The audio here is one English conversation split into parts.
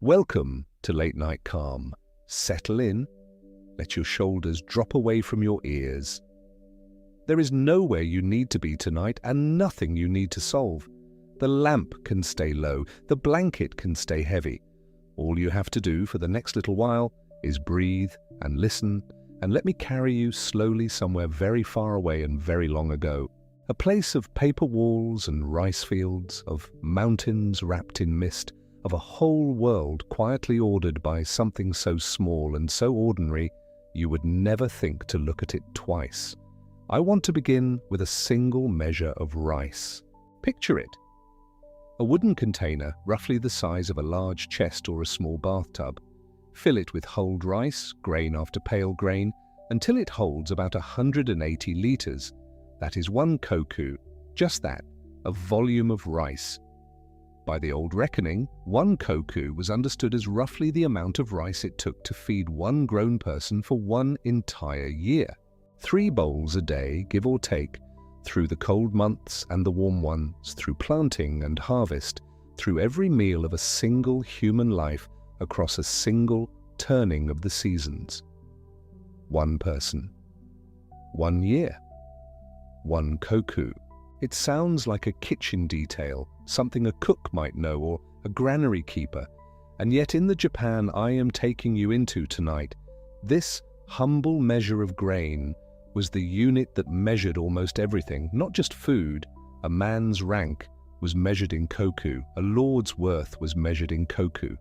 Welcome to Late Night Calm. Settle in, let your shoulders drop away from your ears. There is nowhere you need to be tonight and nothing you need to solve. The lamp can stay low, the blanket can stay heavy. All you have to do for the next little while is breathe and listen, and let me carry you slowly somewhere very far away and very long ago. A place of paper walls and rice fields, of mountains wrapped in mist, of a whole world quietly ordered by something so small and so ordinary you would never think to look at it twice. I want to begin with a single measure of rice. Picture it. A wooden container, roughly the size of a large chest or a small bathtub. Fill it with hulled rice, grain after pale grain, until it holds about 180 liters. That is one koku, just that, a volume of rice. By the old reckoning, one koku was understood as roughly the amount of rice it took to feed one grown person for one entire year. 3 bowls a day, give or take, through the cold months and the warm ones, through planting and harvest, through every meal of a single human life across a single turning of the seasons. One person. 1 year. 1 koku. It sounds like a kitchen detail, something a cook might know or a granary keeper, and yet in the Japan I am taking you into tonight, this humble measure of grain was the unit that measured almost everything, not just food. A man's rank was measured in koku, a lord's worth was measured in koku.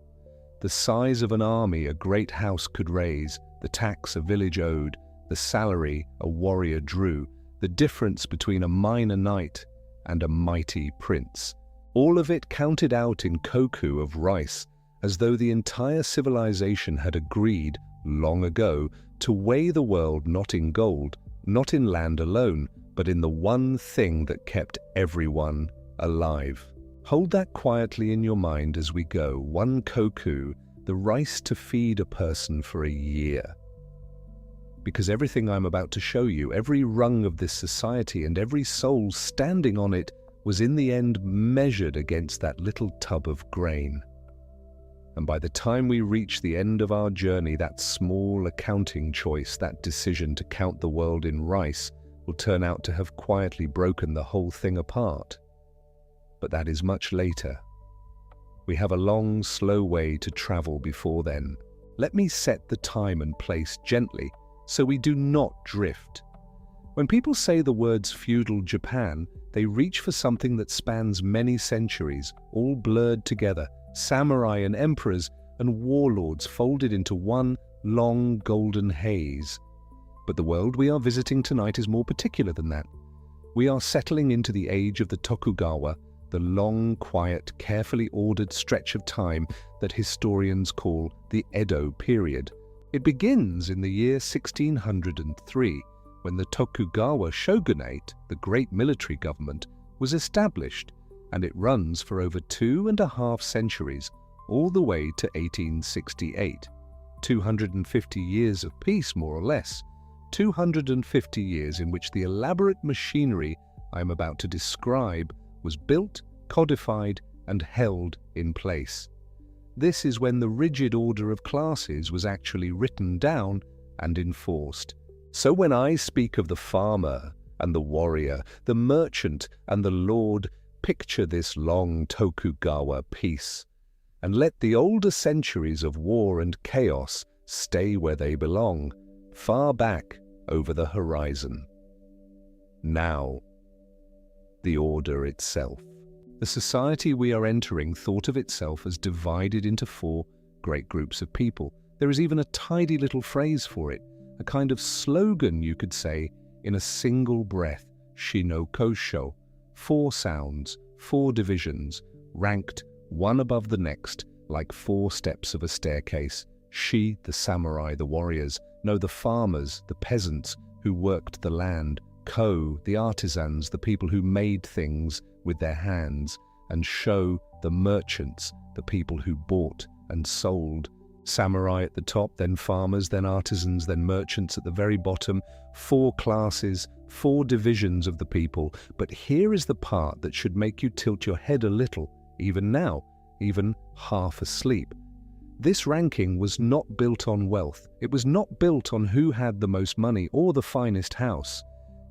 The size of an army a great house could raise, the tax a village owed, the salary a warrior drew, the difference between a minor knight and a mighty prince. All of it counted out in koku of rice, as though the entire civilization had agreed, long ago, to weigh the world not in gold, not in land alone, but in the one thing that kept everyone alive. Hold that quietly in your mind as we go. 1 koku, the rice to feed a person for a year. Because everything I'm about to show you, every rung of this society and every soul standing on it was in the end measured against that little tub of grain. And by the time we reach the end of our journey, that small accounting choice, that decision to count the world in rice, will turn out to have quietly broken the whole thing apart. But that is much later. We have a long, slow way to travel before then. Let me set the time and place gently, so we do not drift. When people say the words feudal Japan, they reach for something that spans many centuries, all blurred together, samurai and emperors and warlords folded into one long golden haze. But the world we are visiting tonight is more particular than that. We are settling into the age of the Tokugawa, the long, quiet, carefully ordered stretch of time that historians call the Edo period. It begins in the year 1603, when the Tokugawa shogunate, the great military government, was established, and it runs for over 2.5 centuries, all the way to 1868. 250 years of peace, more or less. 250 years in which the elaborate machinery I am about to describe was built, codified, and held in place. This is when the rigid order of classes was actually written down and enforced. So when I speak of the farmer and the warrior, the merchant and the lord, picture this long Tokugawa peace, and let the older centuries of war and chaos stay where they belong, far back over the horizon. Now, the order itself. The society we are entering thought of itself as divided into 4 great groups of people. There is even a tidy little phrase for it, a kind of slogan, you could say, in a single breath, shi-no-ko-sho. 4 sounds, 4 divisions, ranked one above the next, like 4 steps of a staircase. Shi, the samurai, the warriors, no, the farmers, the peasants who worked the land. Ko, the artisans, the people who made things with their hands, and Sho, the merchants, the people who bought and sold. Samurai at the top, then farmers, then artisans, then merchants at the very bottom. 4 classes, 4 divisions of the people. But here is the part that should make you tilt your head a little, even now, even half asleep. This ranking was not built on wealth. It was not built on who had the most money or the finest house.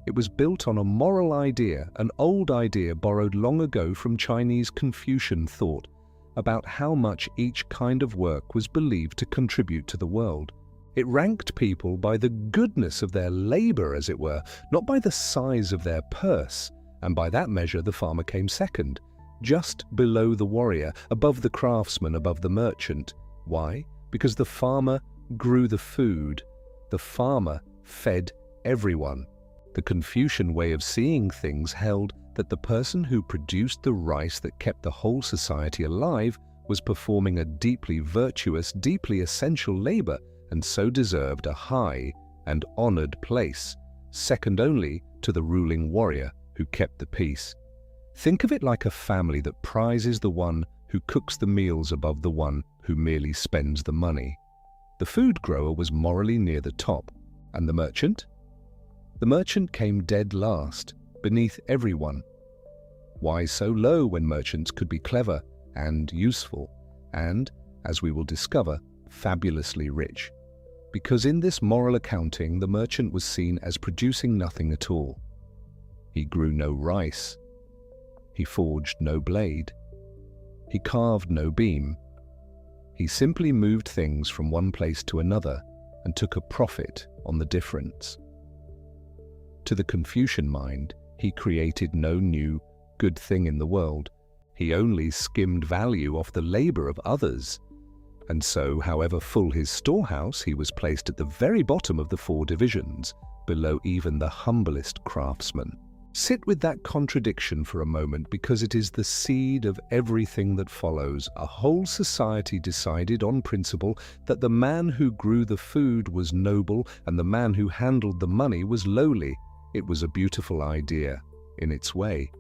It was built on a moral idea, an old idea borrowed long ago from Chinese Confucian thought, about how much each kind of work was believed to contribute to the world. It ranked people by the goodness of their labor, as it were, not by the size of their purse, and by that measure the farmer came second, just below the warrior, above the craftsman, above the merchant. Why? Because the farmer grew the food. The farmer fed everyone. The Confucian way of seeing things held that the person who produced the rice that kept the whole society alive was performing a deeply virtuous, deeply essential labor, and so deserved a high and honored place, second only to the ruling warrior who kept the peace. Think of it like a family that prizes the one who cooks the meals above the one who merely spends the money. The food grower was morally near the top, and the merchant? The merchant came dead last, beneath everyone. Why so low when merchants could be clever and useful and, as we will discover, fabulously rich? Because in this moral accounting the merchant was seen as producing nothing at all. He grew no rice. He forged no blade. He carved no beam. He simply moved things from one place to another and took a profit on the difference. To the Confucian mind, he created no new, good thing in the world. He only skimmed value off the labor of others. And so, however full his storehouse, he was placed at the very bottom of the 4 divisions, below even the humblest craftsman. Sit with that contradiction for a moment, because it is the seed of everything that follows. A whole society decided on principle that the man who grew the food was noble and the man who handled the money was lowly. It was a beautiful idea, in its way.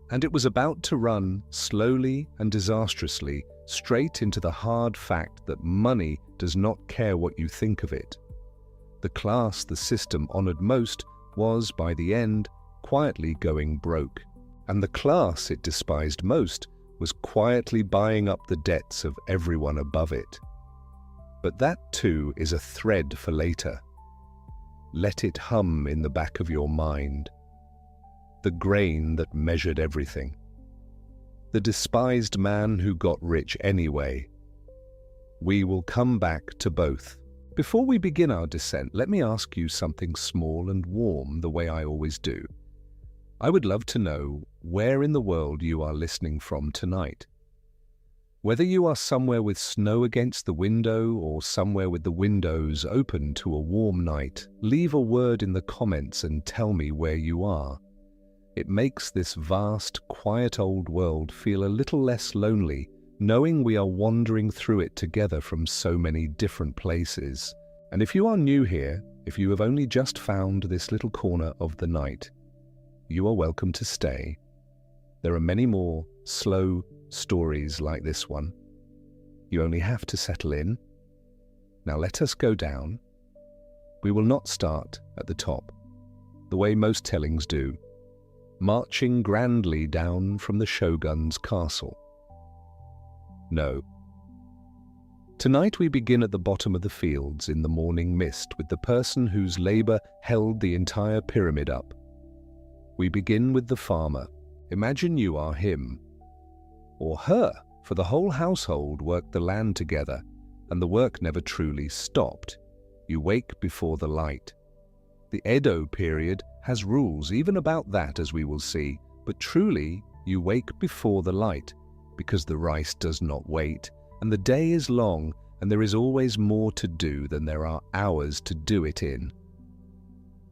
And it was about to run, slowly and disastrously, straight into the hard fact that money does not care what you think of it. The class the system honored most was, by the end, quietly going broke, and the class it despised most was quietly buying up the debts of everyone above it. But that too is a thread for later. Let it hum in the back of your mind. The grain that measured everything. The despised man who got rich anyway. We will come back to both. Before we begin our descent, let me ask you something small and warm, the way I always do. I would love to know where in the world you are listening from tonight. Whether you are somewhere with snow against the window or somewhere with the windows open to a warm night, leave a word in the comments and tell me where you are. It makes this vast, quiet old world feel a little less lonely, knowing we are wandering through it together from so many different places. And if you are new here, if you have only just found this little corner of the night, you are welcome to stay. There are many more slow stories like this one. You only have to settle in. Now let us go down. We will not start at the top, the way most tellings do, marching grandly down from the shogun's castle. No. Tonight we begin at the bottom of the fields in the morning mist with the person whose labor held the entire pyramid up. We begin with the farmer. Imagine you are him. Or her, for the whole household worked the land together, and the work never truly stopped. You wake before the light. The Edo period has rules even about that, as we will see, but truly you wake before the light, because the rice does not wait, and the day is long, and there is always more to do than there are hours to do it in.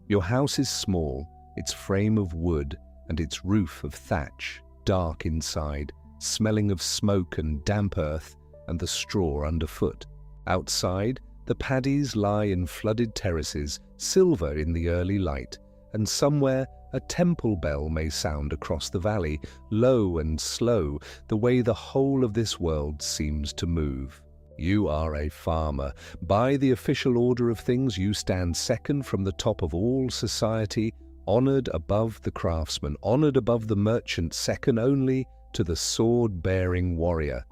Your house is small, its frame of wood and its roof of thatch, dark inside, smelling of smoke and damp earth and the straw underfoot. Outside, the paddies lie in flooded terraces, silver in the early light, and somewhere a temple bell may sound across the valley, low and slow, the way the whole of this world seems to move. You are a farmer. By the official order of things, you stand second from the top of all society, honored above the craftsman, honored above the merchant, second only to the sword-bearing warrior.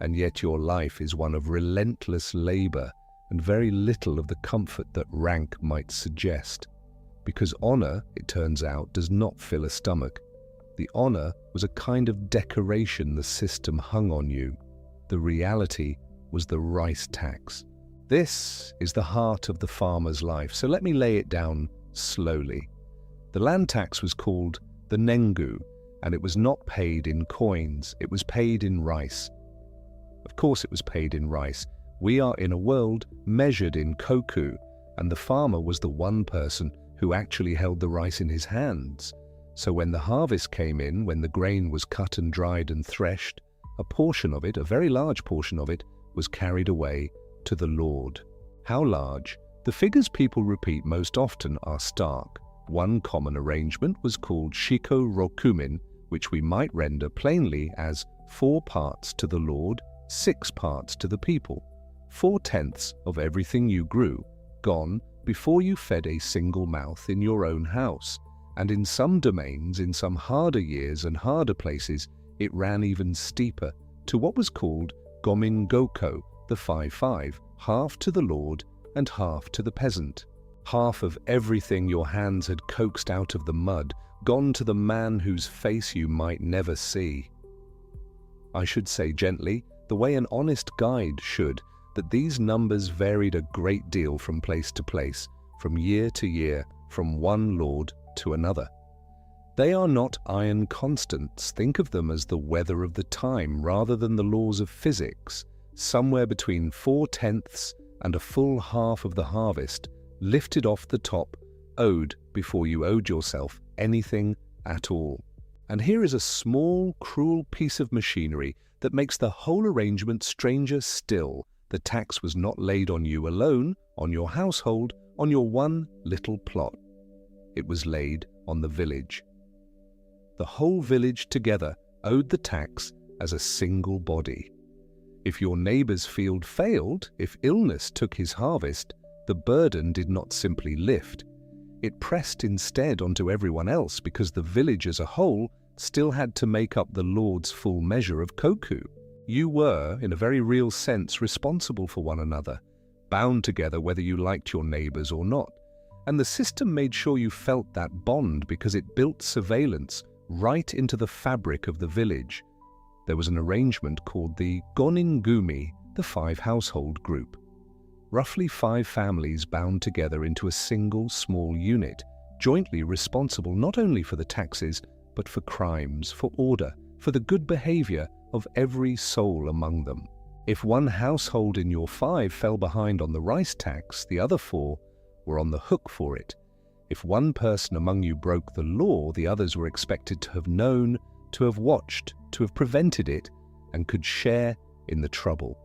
and yet your life is one of relentless labor and very little of the comfort that rank might suggest. Because honor, it turns out, does not fill a stomach. The honor was a kind of decoration the system hung on you. The reality was the rice tax. This is the heart of the farmer's life, so let me lay it down slowly. The land tax was called the nengu, and it was not paid in coins, it was paid in rice. Of course it was paid in rice. We are in a world measured in koku, and the farmer was the one person who actually held the rice in his hands. So when the harvest came in, when the grain was cut and dried and threshed, a portion of it, a very large portion of it, was carried away to the Lord. How large? The figures people repeat most often are stark. One common arrangement was called shiko-rokumin, which we might render plainly as 4 parts to the Lord, 6 parts to the people. 4/10 of everything you grew, gone before you fed a single mouth in your own house. And in some domains, in some harder years and harder places, it ran even steeper to what was called gonin-gumi, the 5/5, half to the Lord and half to the peasant. Half of everything your hands had coaxed out of the mud, gone to the man whose face you might never see. I should say gently, the way an honest guide should, that these numbers varied a great deal from place to place, from year to year, from one lord to another. They are not iron constants. Think of them as the weather of the time rather than the laws of physics. Somewhere between 4/10 and a full half of the harvest, lifted off the top, owed before you owed yourself anything at all. And here is a small, cruel piece of machinery that makes the whole arrangement stranger still. The tax was not laid on you alone, on your household, on your one little plot. It was laid on the village. The whole village together owed the tax as a single body. If your neighbor's field failed, if illness took his harvest, the burden did not simply lift. It pressed instead onto everyone else because the village as a whole still had to make up the Lord's full measure of koku. You were, in a very real sense, responsible for one another, bound together whether you liked your neighbors or not. And the system made sure you felt that bond because it built surveillance right into the fabric of the village. There was an arrangement called the gonin-gumi, the 5-household group. Roughly 5 families bound together into a single small unit, jointly responsible not only for the taxes, but for crimes, for order, for the good behavior of every soul among them. If one household in your 5 fell behind on the rice tax, the other 4 were on the hook for it. If one person among you broke the law, the others were expected to have known, to have watched, to have prevented it, and could share in the trouble.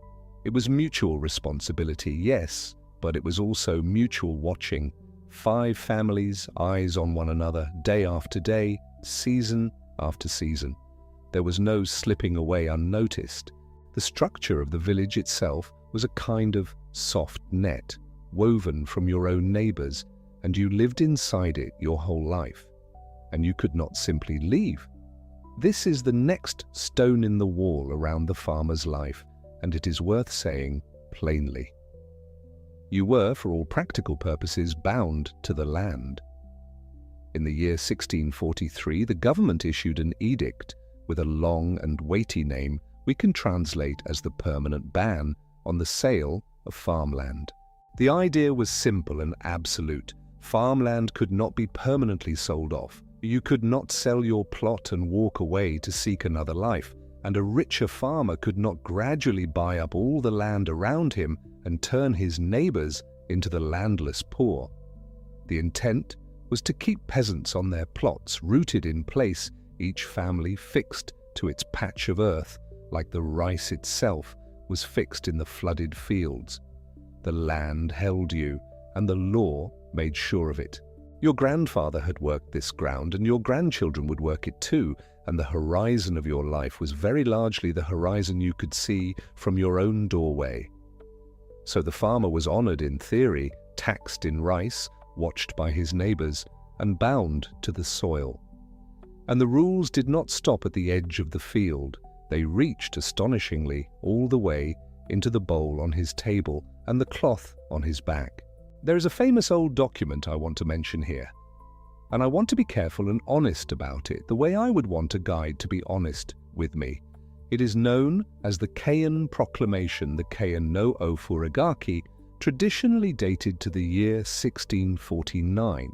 It was mutual responsibility, yes, but it was also mutual watching. 5 families, eyes on one another, day after day, season after season. There was no slipping away unnoticed. The structure of the village itself was a kind of soft net, woven from your own neighbors, and you lived inside it your whole life. And you could not simply leave. This is the next stone in the wall around the farmer's life, and it is worth saying plainly. You were, for all practical purposes, bound to the land. In the year 1643, the government issued an edict with a long and weighty name we can translate as the permanent ban on the sale of farmland. The idea was simple and absolute. Farmland could not be permanently sold off. You could not sell your plot and walk away to seek another life, and a richer farmer could not gradually buy up all the land around him and turn his neighbors into the landless poor. The intent was to keep peasants on their plots, rooted in place, each family fixed to its patch of earth, like the rice itself was fixed in the flooded fields. The land held you, and the law made sure of it. Your grandfather had worked this ground, and your grandchildren would work it too, and the horizon of your life was very largely the horizon you could see from your own doorway. So the farmer was honored in theory, taxed in rice, watched by his neighbors, and bound to the soil. And the rules did not stop at the edge of the field. They reached astonishingly all the way into the bowl on his table and the cloth on his back. There is a famous old document I want to mention here, and I want to be careful and honest about it, the way I would want a guide to be honest with me. It is known as the Keian Proclamation, the Keian no Ofuragaki, traditionally dated to the year 1649.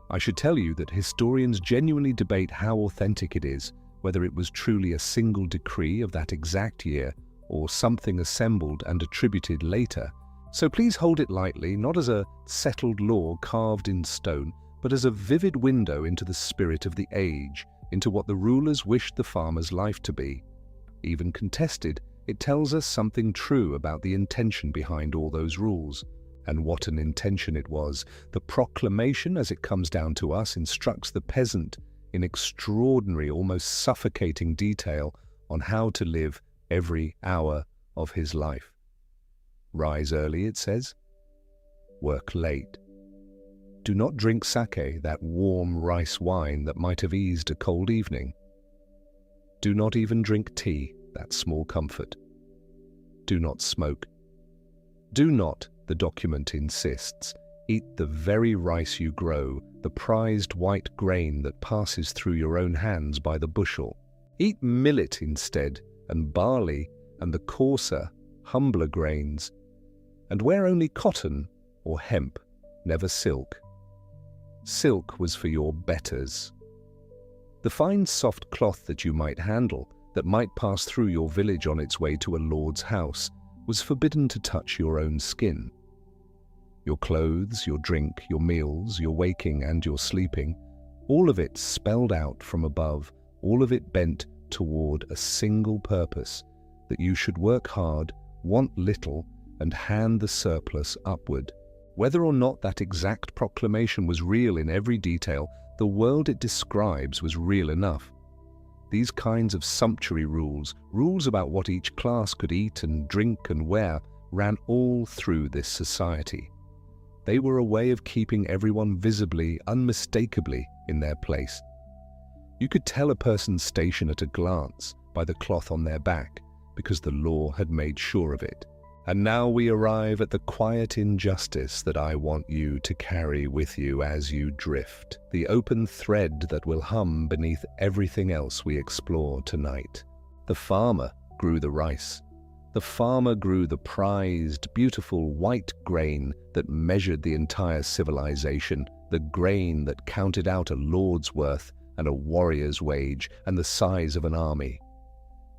I should tell you that historians genuinely debate how authentic it is, whether it was truly a single decree of that exact year or something assembled and attributed later. So please hold it lightly, not as a settled law carved in stone, but as a vivid window into the spirit of the age, into what the rulers wished the farmer's life to be. Even contested, it tells us something true about the intention behind all those rules. And what an intention it was. The proclamation, as it comes down to us, instructs the peasant in extraordinary, almost suffocating detail on how to live every hour of his life. Rise early, it says. Work late. Do not drink sake, that warm rice wine that might have eased a cold evening. Do not even drink tea, that small comfort. Do not smoke. Do not, the document insists, eat the very rice you grow, the prized white grain that passes through your own hands by the bushel. Eat millet instead, and barley, and the coarser, humbler grains, and wear only cotton or hemp, never silk. Silk was for your betters. The fine soft cloth that you might handle, that might pass through your village on its way to a lord's house, was forbidden to touch your own skin. Your clothes, your drink, your meals, your waking and your sleeping, all of it spelled out from above, all of it bent toward a single purpose, that you should work hard, want little, and hand the surplus upward. Whether or not that exact proclamation was real in every detail, the world it describes was real enough. These kinds of sumptuary rules, rules about what each class could eat and drink and wear, ran all through this society. They were a way of keeping everyone visibly, unmistakably in their place. You could tell a person's station at a glance by the cloth on their back, because the law had made sure of it. And now we arrive at the quiet injustice that I want you to carry with you as you drift, the open thread that will hum beneath everything else we explore tonight. The farmer grew the rice. The farmer grew the prized, beautiful white grain that measured the entire civilization, the grain that counted out a lord's worth and a warrior's wage and the size of an army.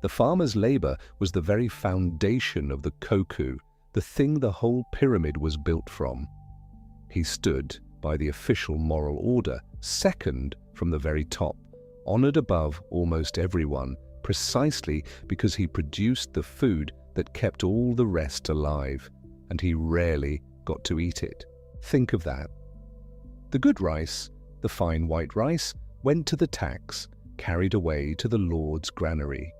The farmer's labor was the very foundation of the koku, the thing the whole pyramid was built from. He stood by the official moral order, second from the very top, honored above almost everyone, precisely because he produced the food that kept all the rest alive, and he rarely got to eat it. Think of that. The good rice, the fine white rice, went to the tax, carried away to the lord's granary.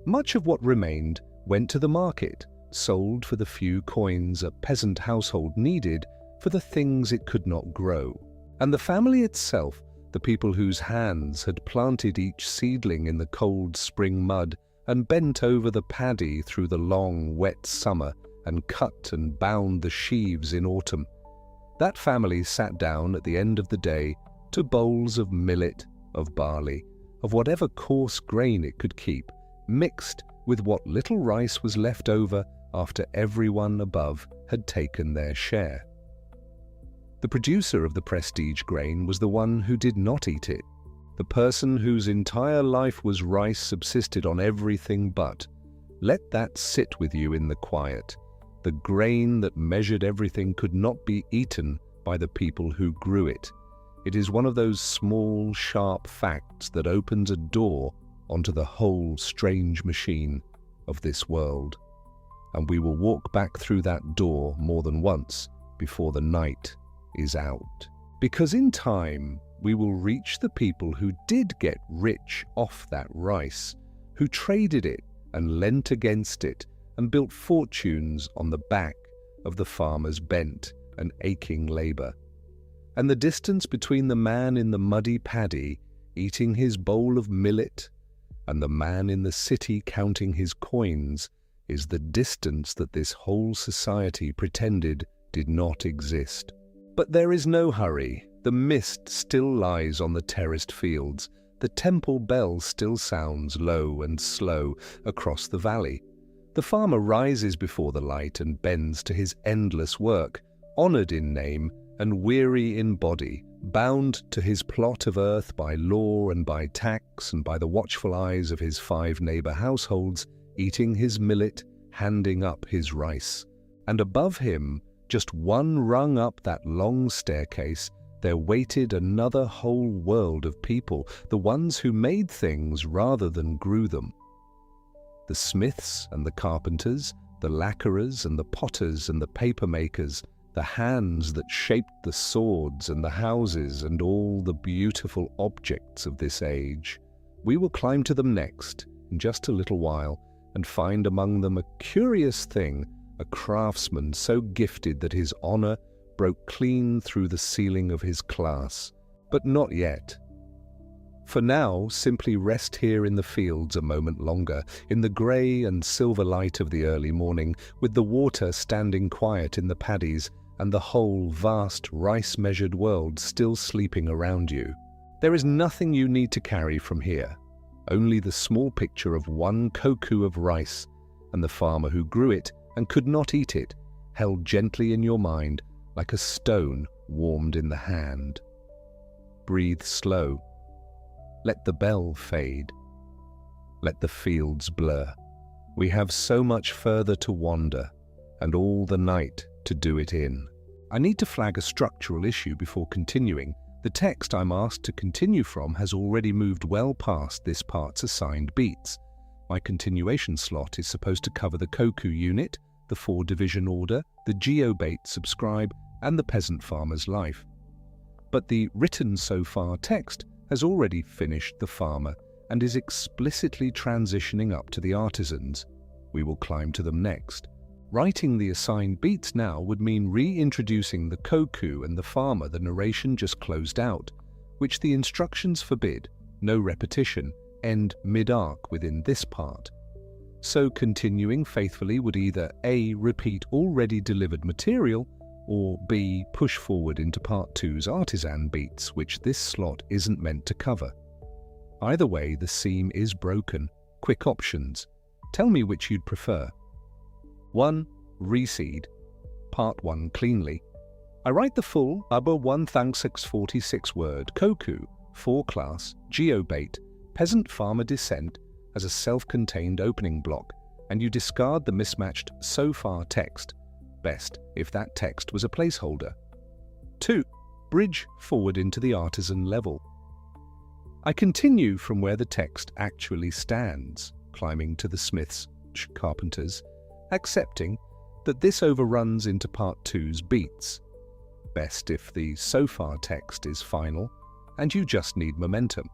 Much of what remained went to the market, sold for the few coins a peasant household needed for the things it could not grow. And the family itself, the people whose hands had planted each seedling in the cold spring mud and bent over the paddy through the long, wet summer and cut and bound the sheaves in autumn, that family sat down at the end of the day to bowls of millet, of barley, of whatever coarse grain it could keep, mixed with what little rice was left over after everyone above had taken their share. The producer of the prestige grain was the one who did not eat it. The person whose entire life was rice subsisted on everything but. Let that sit with you in the quiet. The grain that measured everything could not be eaten by the people who grew it. It is one of those small, sharp facts that opens a door onto the whole strange machine of this world. And we will walk back through that door more than once before the night is out. Because in time, we will reach the people who did get rich off that rice, who traded it and lent against it and built fortunes on the back of the farmer's bent and aching labor. And the distance between the man in the muddy paddy, eating his bowl of millet, and the man in the city counting his coins is the distance that this whole society pretended did not exist. But there is no hurry. The mist still lies on the terraced fields. The temple bell still sounds low and slow across the valley. The farmer rises before the light and bends to his endless work, honored in name and weary in body, bound to his plot of earth by law and by tax and by the watchful eyes of his 5 neighbor households, eating his millet, handing up his rice. And above him, just one rung up that long staircase, there waited another whole world of people, the ones who made things rather than grew them. The smiths and the carpenters, the lacquerers and the potters and the papermakers, the hands that shaped the swords and the houses and all the beautiful objects of this age. We will climb to them next, in just a little while, and find among them a curious thing, a craftsman so gifted that his honor broke clean through the ceiling of his class. But not yet. For now, simply rest here in the fields a moment longer, in the grey and silver light of the early morning, with the water standing quiet in the paddies and the whole vast rice-measured world still sleeping around you. There is nothing you need to carry from here, only the small picture of one koku of rice, and the farmer who grew it and could not eat it, held gently in your mind, like a stone warmed in the hand. Breathe slow. Let the bell fade. Let the fields blur. We have so much further to wander, and all the night to do it in. I need to flag a structural issue before continuing. The text I'm asked to continue from has already moved well past this part's assigned beats. My continuation slot is supposed to cover the koku unit, the 4-division order, the geobate subscribe, and the peasant farmer's life. But the written so far text has already finished the farmer and is explicitly transitioning up to the artisans. We will climb to them next. Writing the assigned beats now would mean reintroducing the koku and the farmer the narration just closed out, which the instructions forbid, no repetition, end mid-arc within this part. So continuing faithfully would either A. repeat already delivered material, or B. push forward into Part 2's artisan beats, which this slot isn't meant to cover. Either way, the seam is broken. Quick options. Tell me which you'd prefer. 1. Reseed. Part 1 cleanly. I write the full 1646 word koku, 4-class, geobate, peasant farmer descent as a self-contained opening block, and you discard the mismatched so far text. Best if that text was a placeholder. 2. Bridge forward into the artisan level. I continue from where the text actually stands, climbing to the smiths, carpenters, accepting that this overruns into Part 2's beats. Best if the so far text is final and you just need momentum.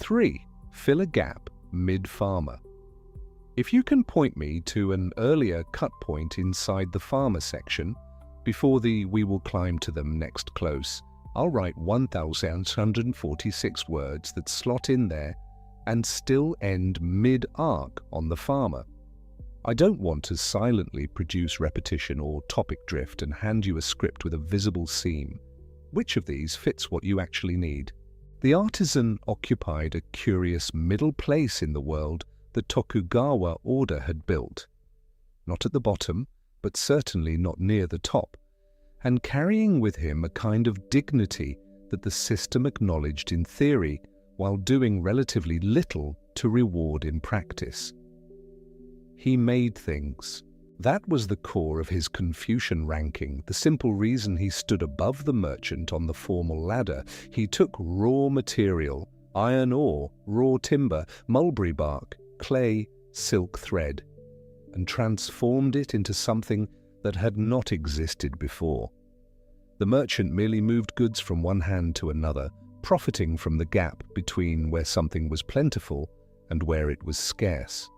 3. Fill a gap mid-farmer. If you can point me to an earlier cut point inside the farmer section, before the we will climb to them next close, I'll write 1,146 words that slot in there and still end mid-arc on the farmer. I don't want to silently produce repetition or topic drift and hand you a script with a visible seam. Which of these fits what you actually need? The artisan occupied a curious middle place in the world the Tokugawa order had built. Not at the bottom, but certainly not near the top, and carrying with him a kind of dignity that the system acknowledged in theory, while doing relatively little to reward in practice. He made things. That was the core of his Confucian ranking, the simple reason he stood above the merchant on the formal ladder. He took raw material, iron ore, raw timber, mulberry bark, clay, silk thread, and transformed it into something that had not existed before. The merchant merely moved goods from one hand to another, profiting from the gap between where something was plentiful and where it was scarce.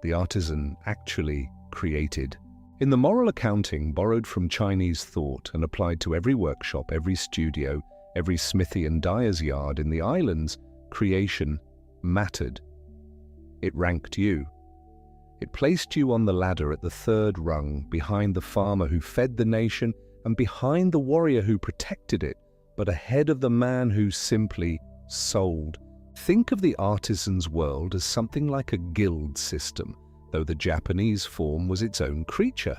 The artisan actually created. In the moral accounting borrowed from Chinese thought and applied to every workshop, every studio, every smithy and dyer's yard in the islands, creation mattered. It ranked you. It placed you on the ladder at the third rung, behind the farmer who fed the nation and behind the warrior who protected it, but ahead of the man who simply sold. Think of the artisan's world as something like a guild system, though the Japanese form was its own creature.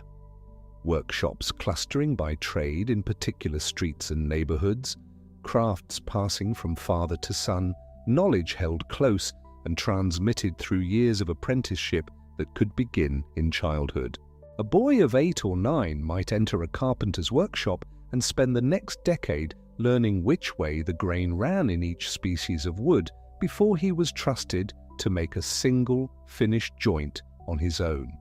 Workshops clustering by trade in particular streets and neighborhoods, crafts passing from father to son, knowledge held close and transmitted through years of apprenticeship that could begin in childhood. A boy of 8 or 9 might enter a carpenter's workshop and spend the next decade learning which way the grain ran in each species of wood before he was trusted to make a single finished joint on his own.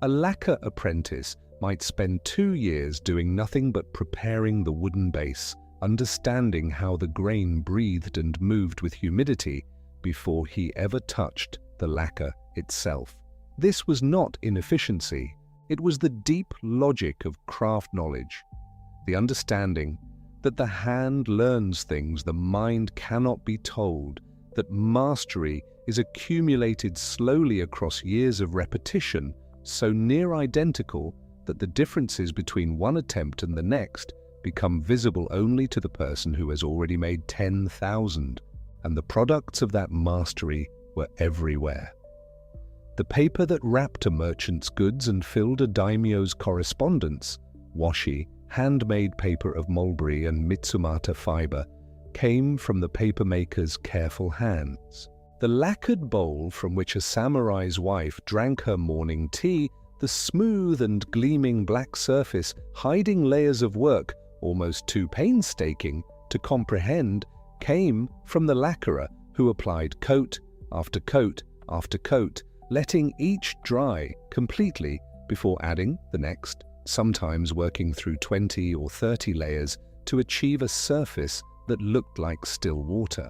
A lacquer apprentice might spend 2 years doing nothing but preparing the wooden base, understanding how the grain breathed and moved with humidity before he ever touched the lacquer itself. This was not inefficiency, it was the deep logic of craft knowledge, the understanding that the hand learns things the mind cannot be told, that mastery is accumulated slowly across years of repetition, so near identical that the differences between one attempt and the next become visible only to the person who has already made 10,000, and the products of that mastery were everywhere. The paper that wrapped a merchant's goods and filled a daimyo's correspondence, washi, handmade paper of mulberry and Mitsumata fiber, came from the papermaker's careful hands. The lacquered bowl from which a samurai's wife drank her morning tea, the smooth and gleaming black surface hiding layers of work almost too painstaking to comprehend, came from the lacquerer who applied coat after coat after coat, letting each dry completely before adding the next, sometimes working through 20 or 30 layers to achieve a surface that looked like still water.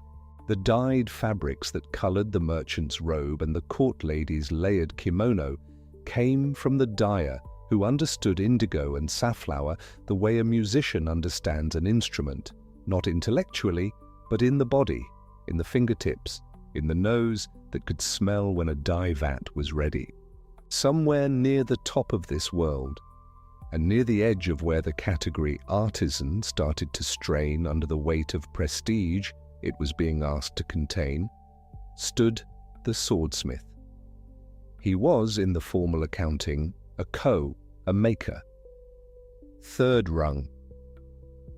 The dyed fabrics that colored the merchant's robe and the court lady's layered kimono came from the dyer who understood indigo and safflower the way a musician understands an instrument, not intellectually, but in the body, in the fingertips, in the nose that could smell when a dye vat was ready. Somewhere near the top of this world, and near the edge of where the category artisan started to strain under the weight of prestige it was being asked to contain, stood the swordsmith. He was, in the formal accounting, a maker. Third rung,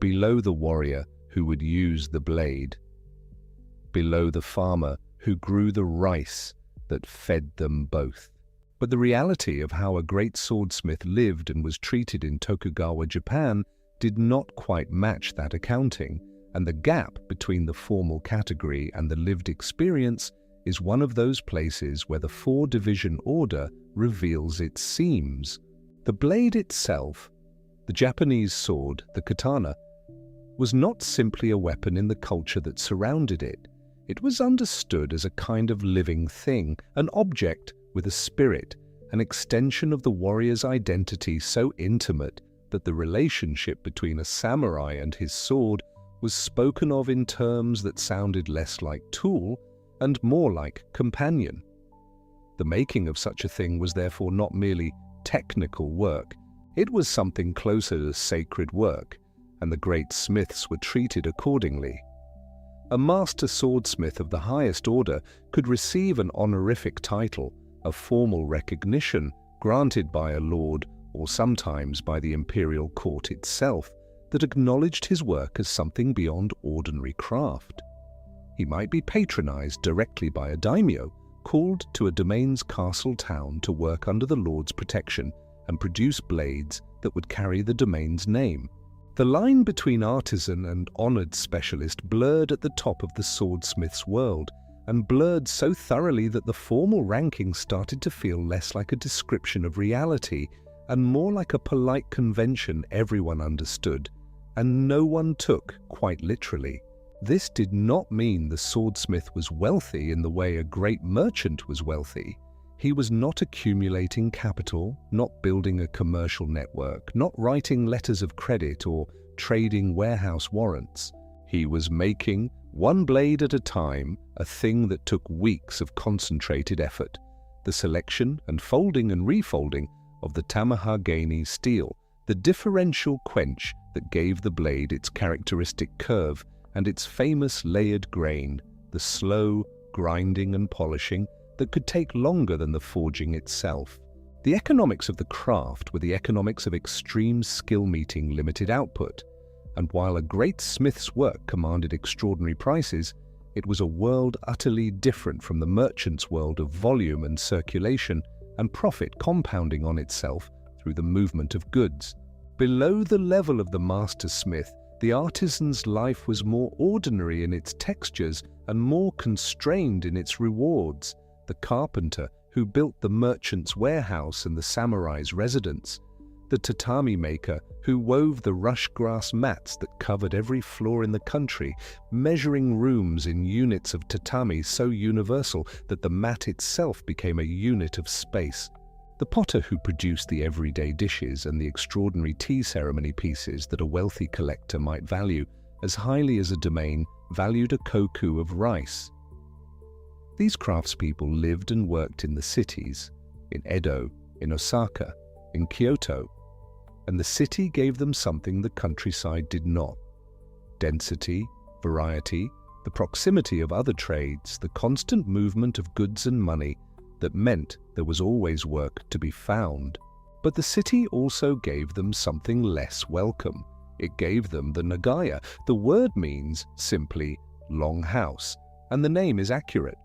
below the warrior who would use the blade, below the farmer who grew the rice that fed them both. But the reality of how a great swordsmith lived and was treated in Tokugawa Japan did not quite match that accounting, and the gap between the formal category and the lived experience is one of those places where the 4-division order reveals its seams. The blade itself, the Japanese sword, the katana, was not simply a weapon in the culture that surrounded it. It was understood as a kind of living thing, an object with a spirit, an extension of the warrior's identity so intimate that the relationship between a samurai and his sword was spoken of in terms that sounded less like tool and more like companion. The making of such a thing was therefore not merely technical work, it was something closer to sacred work, and the great smiths were treated accordingly. A master swordsmith of the highest order could receive an honorific title, a formal recognition granted by a lord or sometimes by the imperial court itself that acknowledged his work as something beyond ordinary craft. He might be patronized directly by a daimyo, called to a domain's castle town to work under the lord's protection and produce blades that would carry the domain's name. The line between artisan and honored specialist blurred at the top of the swordsmith's world, and blurred so thoroughly that the formal ranking started to feel less like a description of reality and more like a polite convention everyone understood, and no one took quite literally. This did not mean the swordsmith was wealthy in the way a great merchant was wealthy. He was not accumulating capital, not building a commercial network, not writing letters of credit or trading warehouse warrants. He was making one blade at a time, a thing that took weeks of concentrated effort. The selection and folding and refolding of the tamahagane steel, the differential quench that gave the blade its characteristic curve and its famous layered grain, the slow grinding and polishing that could take longer than the forging itself. The economics of the craft were the economics of extreme skill meeting limited output, and while a great smith's work commanded extraordinary prices, it was a world utterly different from the merchant's world of volume and circulation and profit compounding on itself through the movement of goods. Below the level of the master smith, the artisan's life was more ordinary in its textures and more constrained in its rewards. The carpenter who built the merchant's warehouse and the samurai's residence, the tatami maker who wove the rush grass mats that covered every floor in the country, measuring rooms in units of tatami so universal that the mat itself became a unit of space, the potter who produced the everyday dishes and the extraordinary tea ceremony pieces that a wealthy collector might value as highly as a domain valued a koku of rice. These craftspeople lived and worked in the cities, in Edo, in Osaka, in Kyoto, and the city gave them something the countryside did not: density, variety, the proximity of other trades, the constant movement of goods and money that meant there was always work to be found. But the city also gave them something less welcome. It gave them the nagaya. The word means simply long house, and the name is accurate.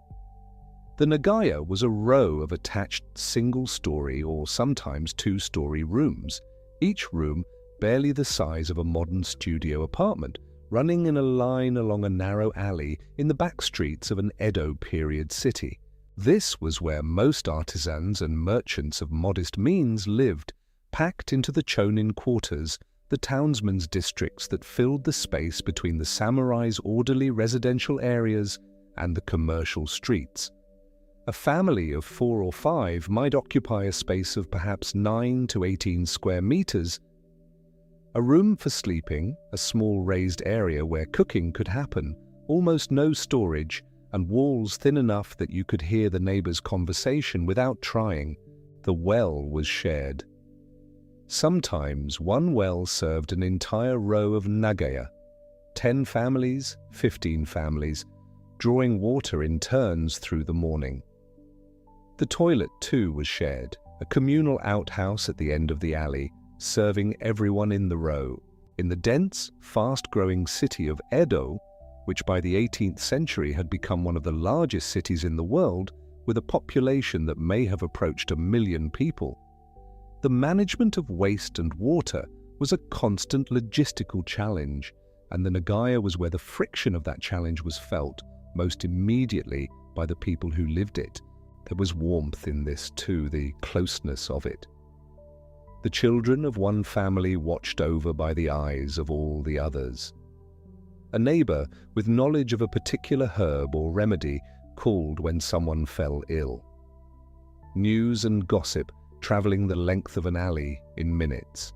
The nagaya was a row of attached single-story or sometimes two-story rooms, each room barely the size of a modern studio apartment, running in a line along a narrow alley in the back streets of an Edo period city. This was where most artisans and merchants of modest means lived, packed into the chonin quarters, the townsmen's districts that filled the space between the samurai's orderly residential areas and the commercial streets. A family of 4 or 5 might occupy a space of perhaps 9 to 18 square meters, a room for sleeping, a small raised area where cooking could happen, almost no storage, and walls thin enough that you could hear the neighbor's conversation without trying. The well was shared. Sometimes one well served an entire row of nagaya, 10 families, 15 families, drawing water in turns through the morning. The toilet, too, was shared, a communal outhouse at the end of the alley, serving everyone in the row. In the dense, fast-growing city of Edo, which by the 18th century had become one of the largest cities in the world, with a population that may have approached 1 million people, the management of waste and water was a constant logistical challenge, and the nagaya was where the friction of that challenge was felt most immediately by the people who lived it. There was warmth in this too, the closeness of it. The children of one family watched over by the eyes of all the others. A neighbor with knowledge of a particular herb or remedy called when someone fell ill. News and gossip traveling the length of an alley in minutes.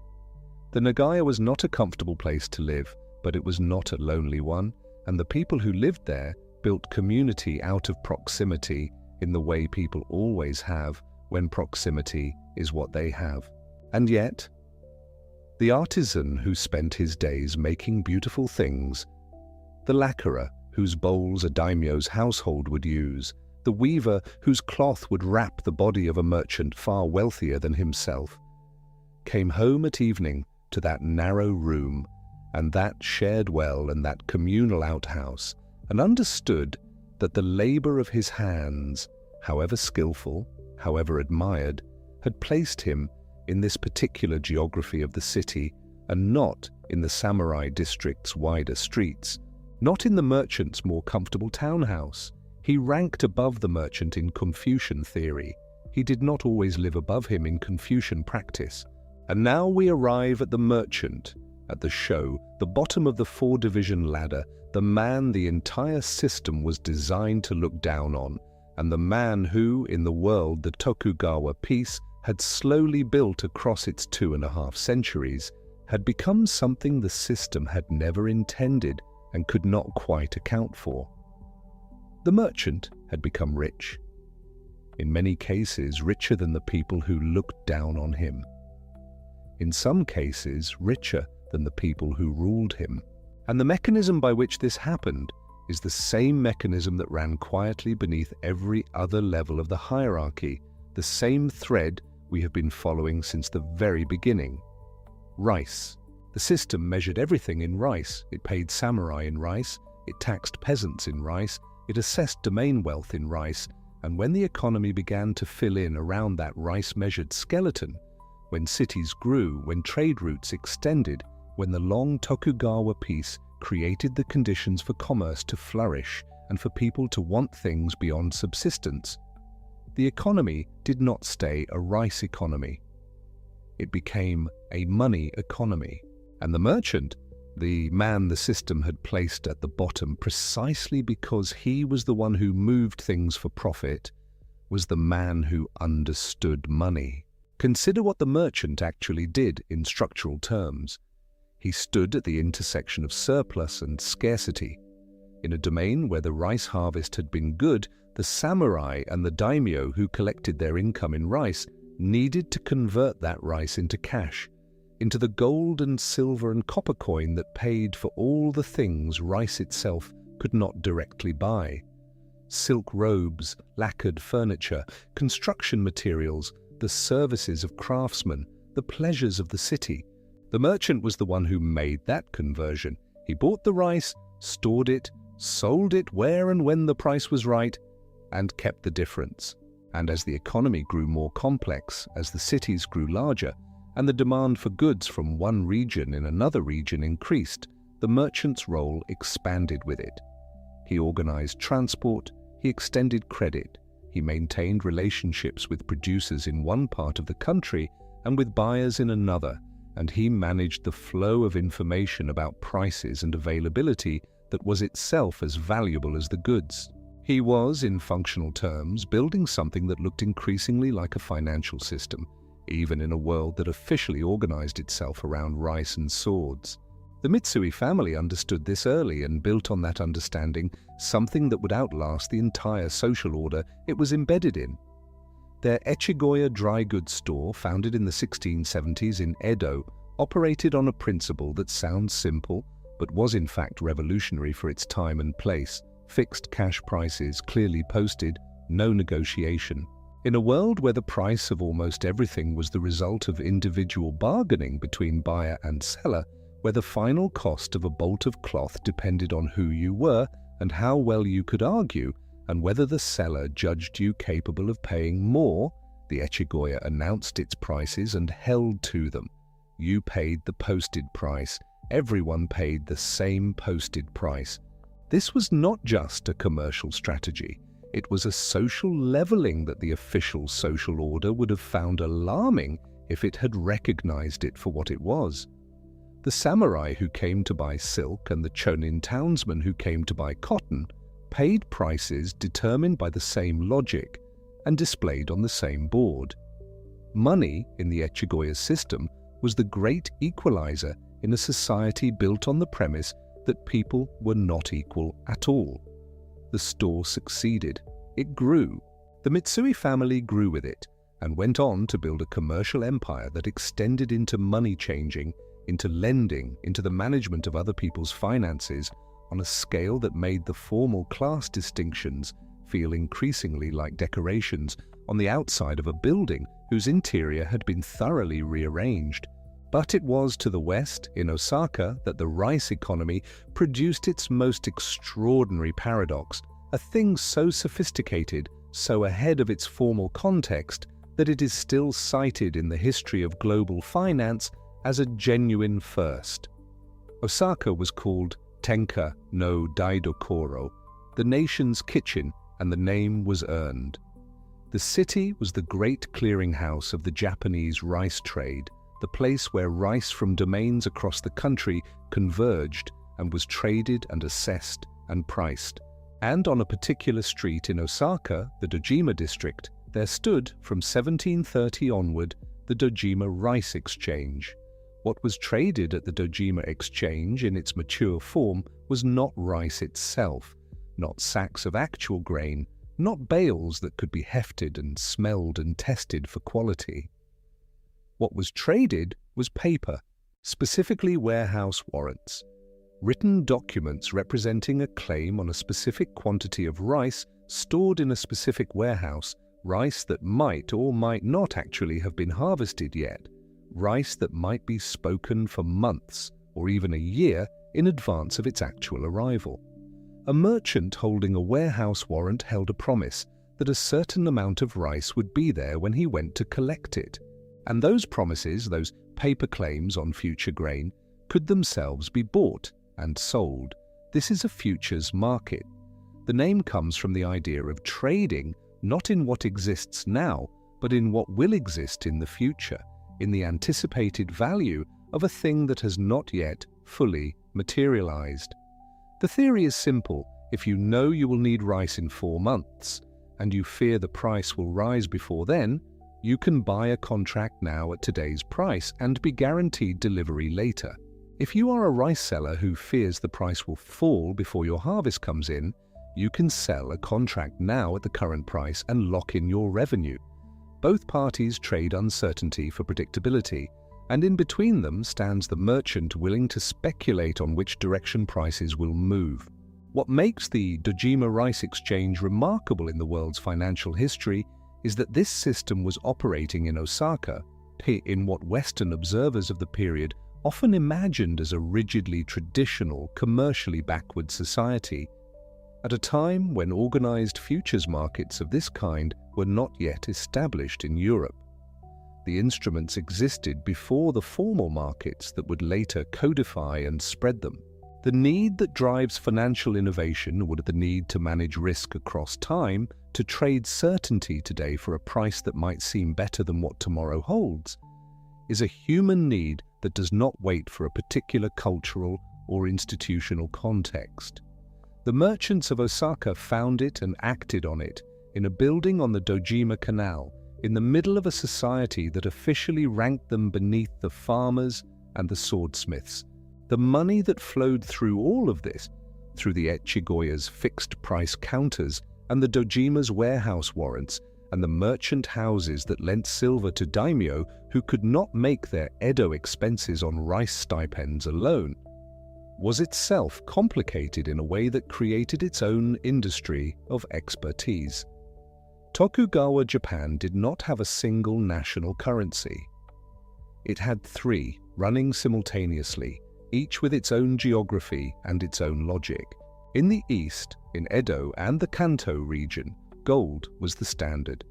The nagaya was not a comfortable place to live, but it was not a lonely one, and the people who lived there built community out of proximity in the way people always have when proximity is what they have. And yet, the artisan who spent his days making beautiful things, the lacquerer whose bowls a daimyo's household would use, the weaver whose cloth would wrap the body of a merchant far wealthier than himself, came home at evening to that narrow room and that shared well and that communal outhouse, and understood that the labor of his hands, however skillful, however admired, had placed him in this particular geography of the city and not in the samurai district's wider streets, not in the merchant's more comfortable townhouse. He ranked above the merchant in Confucian theory. He did not always live above him in Confucian practice. And now we arrive at the merchant, at the show, the bottom of the 4-division ladder, the man the entire system was designed to look down on, and the man who, in the world the Tokugawa peace had slowly built across its 2.5 centuries, had become something the system had never intended, and could not quite account for. The merchant had become rich, in many cases richer than the people who looked down on him. In some cases, richer than the people who ruled him. And the mechanism by which this happened is the same mechanism that ran quietly beneath every other level of the hierarchy, the same thread we have been following since the very beginning. Rice. The system measured everything in rice. It paid samurai in rice, it taxed peasants in rice, it assessed domain wealth in rice, and when the economy began to fill in around that rice-measured skeleton, when cities grew, when trade routes extended, when the long Tokugawa peace created the conditions for commerce to flourish and for people to want things beyond subsistence, the economy did not stay a rice economy. It became a money economy. And the merchant, the man the system had placed at the bottom precisely because he was the one who moved things for profit, was the man who understood money. Consider what the merchant actually did in structural terms. He stood at the intersection of surplus and scarcity. In a domain where the rice harvest had been good, the samurai and the daimyo who collected their income in rice needed to convert that rice into cash, into the gold and silver and copper coin that paid for all the things rice itself could not directly buy. Silk robes, lacquered furniture, construction materials, the services of craftsmen, the pleasures of the city. The merchant was the one who made that conversion. He bought the rice, stored it, sold it where and when the price was right, and kept the difference. And as the economy grew more complex, as the cities grew larger, and the demand for goods from one region in another region increased, the merchant's role expanded with it. He organized transport, he extended credit, he maintained relationships with producers in one part of the country and with buyers in another, and he managed the flow of information about prices and availability that was itself as valuable as the goods. He was, in functional terms, building something that looked increasingly like a financial system, even in a world that officially organized itself around rice and swords. The Mitsui family understood this early and built on that understanding something that would outlast the entire social order it was embedded in. Their Echigoya dry goods store, founded in the 1670s in Edo, operated on a principle that sounds simple, but was in fact revolutionary for its time and place. Fixed cash prices, clearly posted, no negotiation. In a world where the price of almost everything was the result of individual bargaining between buyer and seller, where the final cost of a bolt of cloth depended on who you were and how well you could argue, and whether the seller judged you capable of paying more, the Echigoya announced its prices and held to them. You paid the posted price. Everyone paid the same posted price. This was not just a commercial strategy. It was a social leveling that the official social order would have found alarming if it had recognized it for what it was. The samurai who came to buy silk and the chonin townsmen who came to buy cotton paid prices determined by the same logic and displayed on the same board. Money in the Echigoya system was the great equalizer in a society built on the premise that people were not equal at all. The store succeeded. It grew. The Mitsui family grew with it and went on to build a commercial empire that extended into money changing, into lending, into the management of other people's finances on a scale that made the formal class distinctions feel increasingly like decorations on the outside of a building whose interior had been thoroughly rearranged. But it was to the west, in Osaka, that the rice economy produced its most extraordinary paradox, a thing so sophisticated, so ahead of its formal context, that it is still cited in the history of global finance as a genuine first. Osaka was called Tenka no Daidokoro, the nation's kitchen, and the name was earned. The city was the great clearinghouse of the Japanese rice trade, the place where rice from domains across the country converged and was traded and assessed and priced. And on a particular street in Osaka, the Dojima district, there stood, from 1730 onward, the Dojima Rice Exchange, What was traded at the Dojima exchange in its mature form was not rice itself, not sacks of actual grain, not bales that could be hefted and smelled and tested for quality. What was traded was paper, specifically warehouse warrants, written documents representing a claim on a specific quantity of rice stored in a specific warehouse, rice that might or might not actually have been harvested yet, rice that might be spoken for months or even a year in advance of its actual arrival. A merchant holding a warehouse warrant held a promise that a certain amount of rice would be there when he went to collect it, and those promises, those paper claims on future grain, could themselves be bought and sold. This is a futures market. The name comes from the idea of trading not in what exists now, but in what will exist in the future, in the anticipated value of a thing that has not yet fully materialized. The theory is simple. If you know you will need rice in 4 months, and you fear the price will rise before then, you can buy a contract now at today's price and be guaranteed delivery later. If you are a rice seller who fears the price will fall before your harvest comes in, you can sell a contract now at the current price and lock in your revenue. Both parties trade uncertainty for predictability, and in between them stands the merchant willing to speculate on which direction prices will move. What makes the Dojima Rice Exchange remarkable in the world's financial history is that this system was operating in Osaka, in what Western observers of the period often imagined as a rigidly traditional, commercially backward society, at a time when organized futures markets of this kind were not yet established in Europe. The instruments existed before the formal markets that would later codify and spread them. The need that drives financial innovation, or the need to manage risk across time, to trade certainty today for a price that might seem better than what tomorrow holds, is a human need that does not wait for a particular cultural or institutional context. The merchants of Osaka found it and acted on it in a building on the Dojima Canal, in the middle of a society that officially ranked them beneath the farmers and the swordsmiths. The money that flowed through all of this, through the Echigoya's fixed-price counters and the Dojima's warehouse warrants and the merchant houses that lent silver to daimyo who could not make their Edo expenses on rice stipends alone, was itself complicated in a way that created its own industry of expertise. Tokugawa Japan did not have a single national currency. It had 3 running simultaneously, each with its own geography and its own logic. In the east, in Edo and the Kanto region, gold was the standard.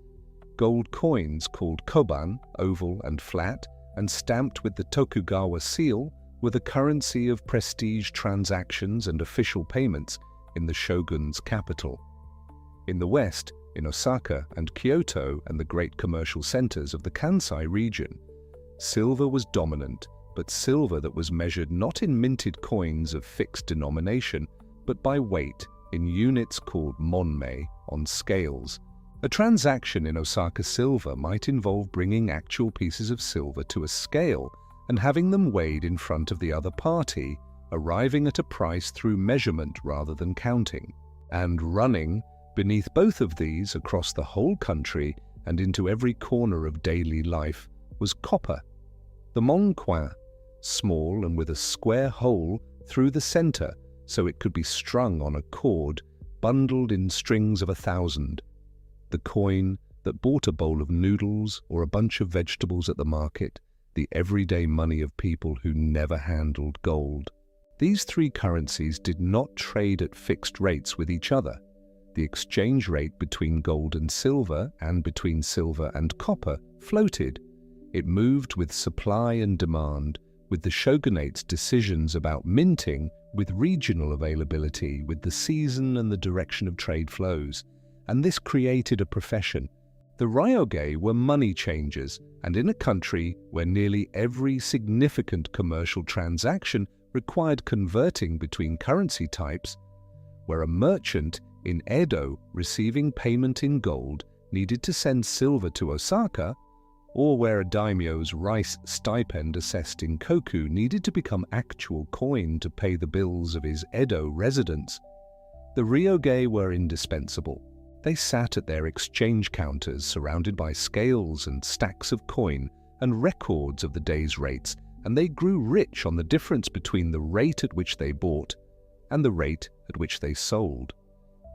Gold coins called koban, oval and flat, and stamped with the Tokugawa seal, were the currency of prestige transactions and official payments in the shogun's capital. In the west, in Osaka and Kyoto and the great commercial centers of the Kansai region, silver was dominant, but silver that was measured not in minted coins of fixed denomination, but by weight in units called monmei on scales. A transaction in Osaka silver might involve bringing actual pieces of silver to a scale and having them weighed in front of the other party, arriving at a price through measurement rather than counting. And running beneath both of these across the whole country and into every corner of daily life was copper. The moncoin, small and with a square hole through the center so it could be strung on a cord, bundled in strings of 1,000. The coin that bought a bowl of noodles or a bunch of vegetables at the market, the everyday money of people who never handled gold. These 3 currencies did not trade at fixed rates with each other. The exchange rate between gold and silver and between silver and copper floated. It moved with supply and demand, with the shogunate's decisions about minting, with regional availability, with the season and the direction of trade flows. And this created a profession. The ryoge were money changers, and in a country where nearly every significant commercial transaction required converting between currency types, where a merchant in Edo receiving payment in gold needed to send silver to Osaka, or where a daimyo's rice stipend assessed in koku needed to become actual coin to pay the bills of his Edo residence, the ryoge were indispensable. They sat at their exchange counters surrounded by scales and stacks of coin and records of the day's rates, and they grew rich on the difference between the rate at which they bought and the rate at which they sold.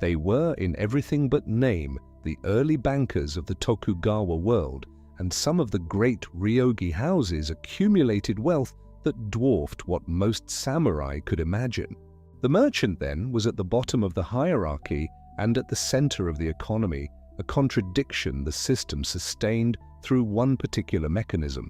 They were, in everything but name, the early bankers of the Tokugawa world, and some of the great ryogi houses accumulated wealth that dwarfed what most samurai could imagine. The merchant, then, was at the bottom of the hierarchy and at the center of the economy, a contradiction the system sustained through one particular mechanism.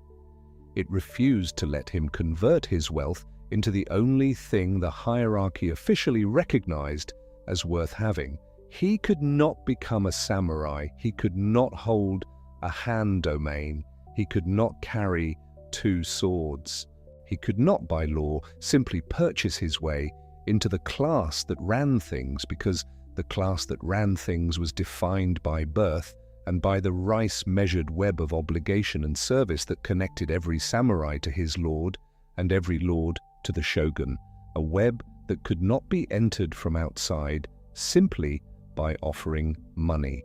It refused to let him convert his wealth into the only thing the hierarchy officially recognized as worth having. He could not become a samurai, he could not hold a hand domain, he could not carry 2 swords. He could not, by law, simply purchase his way into the class that ran things, because the class that ran things was defined by birth and by the rice-measured web of obligation and service that connected every samurai to his lord and every lord to the shogun, a web that could not be entered from outside simply by offering money.